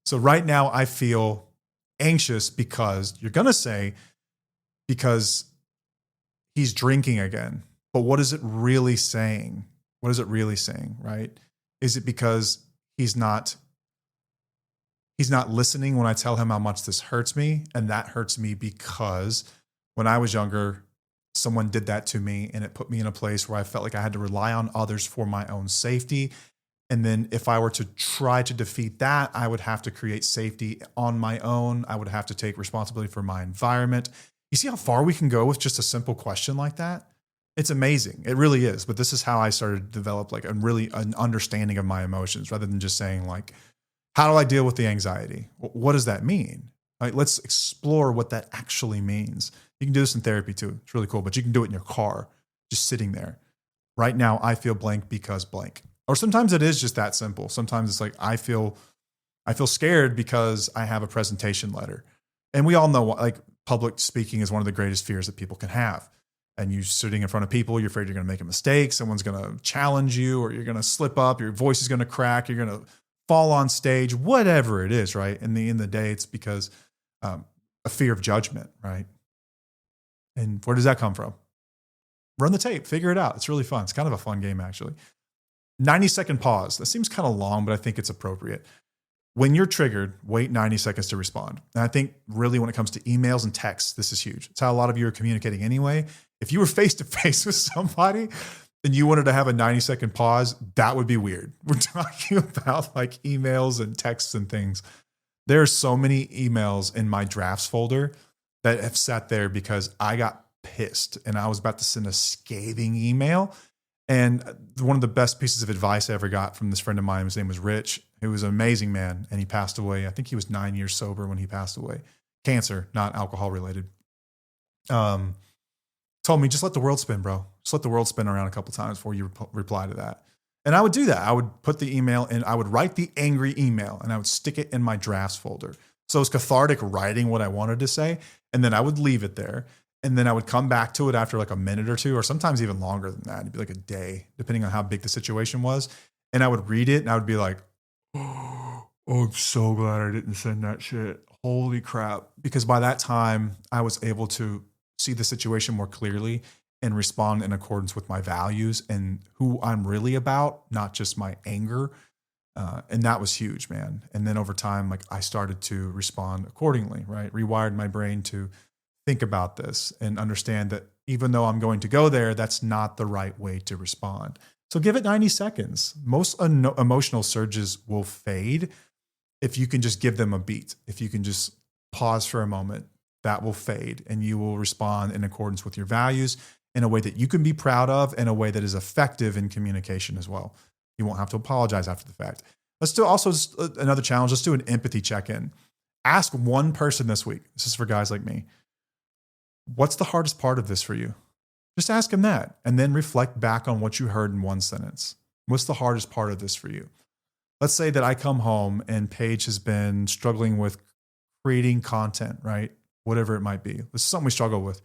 So right now I feel anxious because you're going to say, because he's drinking again. But what is it really saying? What is it really saying, right? Is it because he's not listening when I tell him how much this hurts me? And that hurts me because when I was younger, someone did that to me and it put me in a place where I felt like I had to rely on others for my own safety. And then if I were to try to defeat that, I would have to create safety on my own. I would have to take responsibility for my environment. You see how far we can go with just a simple question like that? It's amazing. It really is. But this is how I started to develop like an understanding of my emotions rather than just saying like, how do I deal with the anxiety? What does that mean? Like, let's explore what that actually means. You can do this in therapy too. It's really cool, but you can do it in your car, just sitting there. Right now, I feel blank because blank. Or sometimes it is just that simple. Sometimes it's like, I feel scared because I have a presentation letter. And we all know like public speaking is one of the greatest fears that people can have. and you're sitting in front of people, you're afraid you're going to make a mistake. Someone's going to challenge you, or you're going to slip up. Your voice is going to crack. You're going to fall on stage, whatever it is, right? In the end of the day, it's because a fear of judgment, right? And where does that come from? Run the tape, figure it out. It's really fun. It's kind of a fun game, actually. 90-second pause. That seems kind of long, but I think it's appropriate. When you're triggered, wait 90 seconds to respond. And I think really when it comes to emails and texts, this is huge. It's how a lot of you are communicating anyway. If you were face to face with somebody and you wanted to have a 90-second pause, that would be weird. We're talking about like emails and texts and things. There are so many emails in my drafts folder that have sat there because I got pissed and I was about to send a scathing email. And one of the best pieces of advice I ever got from this friend of mine, his name was Rich, who was an amazing man, and he passed away. I think he was 9 years sober when he passed away. Cancer, not alcohol related. Told me, just let the world spin, bro. Just let the world spin around a couple times before you reply to that. And I would do that. I would put the email and I would write the angry email and I would stick it in my drafts folder. So it was cathartic writing what I wanted to say. And then I would leave it there. And then I would come back to it after like a minute or two, or sometimes even longer than that. It'd be like a day, depending on how big the situation was. And I would read it and I would be like, oh, I'm so glad I didn't send that shit. Holy crap. Because by that time, I was able to see the situation more clearly and respond in accordance with my values and who I'm really about, not just my anger. And that was huge, man. And then over time, like I started to respond accordingly, right? Rewired my brain to think about this and understand that even though I'm going to go there, that's not the right way to respond. So give it 90 seconds. Most emotional surges will fade if you can just give them a beat. If you can just pause for a moment, that will fade and you will respond in accordance with your values in a way that you can be proud of, in a way that is effective in communication as well. You won't have to apologize after the fact. Let's do also another challenge. Let's do an empathy check-in. Ask one person this week. This is for guys like me. What's the hardest part of this for you? Just ask them that and then reflect back on what you heard in one sentence. What's the hardest part of this for you? Let's say that I come home and Paige has been struggling with creating content, right? Whatever it might be. This is something we struggle with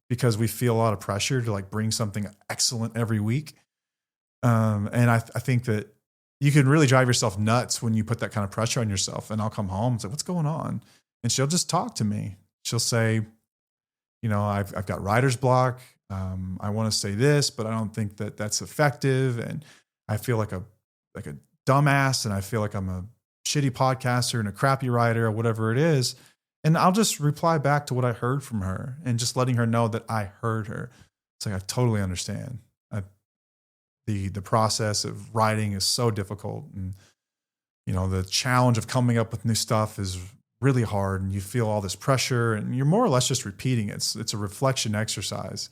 because we feel a lot of pressure to like bring something excellent every week. And I think that you can really drive yourself nuts when you put that kind of pressure on yourself. And I'll come home and say, what's going on? And she'll just talk to me. She'll say, you know, I've got writer's block. I want to say this, but I don't think that that's effective. And I feel like a dumbass and I feel like I'm a shitty podcaster and a crappy writer or whatever it is. And I'll just reply back to what I heard from her and just letting her know that I heard her. It's like, I totally understand. The process of writing is so difficult. And, you know, the challenge of coming up with new stuff is really hard and you feel all this pressure and you're more or less just repeating it. It's a reflection exercise.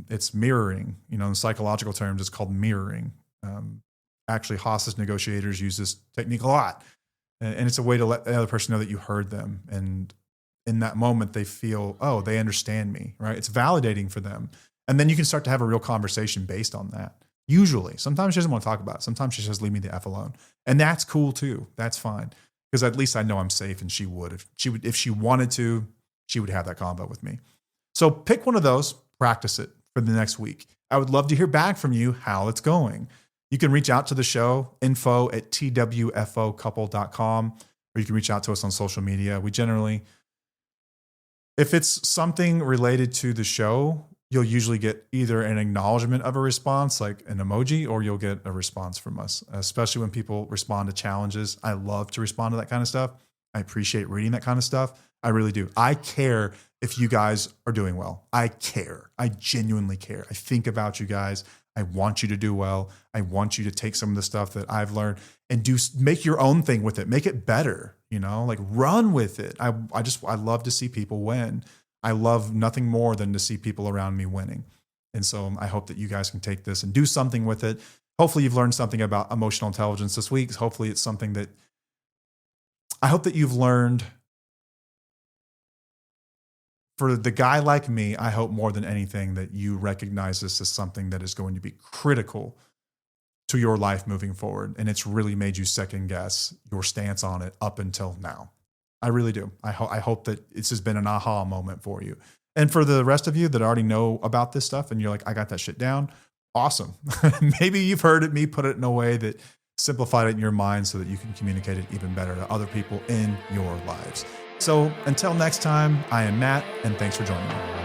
It's mirroring, you know, in psychological terms, it's called mirroring. Actually, hostage negotiators use this technique a lot. And it's a way to let the other person know that you heard them. And in that moment, they feel, oh, they understand me, right? It's validating for them. And then you can start to have a real conversation based on that. Usually, sometimes she doesn't want to talk about it. Sometimes she says, leave me the F alone. And that's cool too. That's fine. Because at least I know I'm safe and she would. If she wanted to, she would have that convo with me. So pick one of those, practice it for the next week. I would love to hear back from you how it's going. You can reach out to the show, info@twfocouple.com, or you can reach out to us on social media. We generally, if it's something related to the show, you'll usually get either an acknowledgement of a response, like an emoji, or you'll get a response from us, especially when people respond to challenges. I love to respond to that kind of stuff. I appreciate reading that kind of stuff. I really do. I care if you guys are doing well. I care. I genuinely care. I think about you guys. I want you to do well. I want you to take some of the stuff that I've learned and make your own thing with it. Make it better, you know, like run with it. I love to see people win. I love nothing more than to see people around me winning. And so I hope that you guys can take this and do something with it. Hopefully you've learned something about emotional intelligence this week. Hopefully it's something that I hope that you've learned. For the guy like me, I hope more than anything that you recognize this as something that is going to be critical to your life moving forward. And it's really made you second guess your stance on it up until now. I really do. I hope that this has been an aha moment for you. And for the rest of you that already know about this stuff and you're like, I got that shit down, awesome. Maybe you've heard me put it in a way that simplified it in your mind so that you can communicate it even better to other people in your lives. So until next time, I am Matt, and thanks for joining me.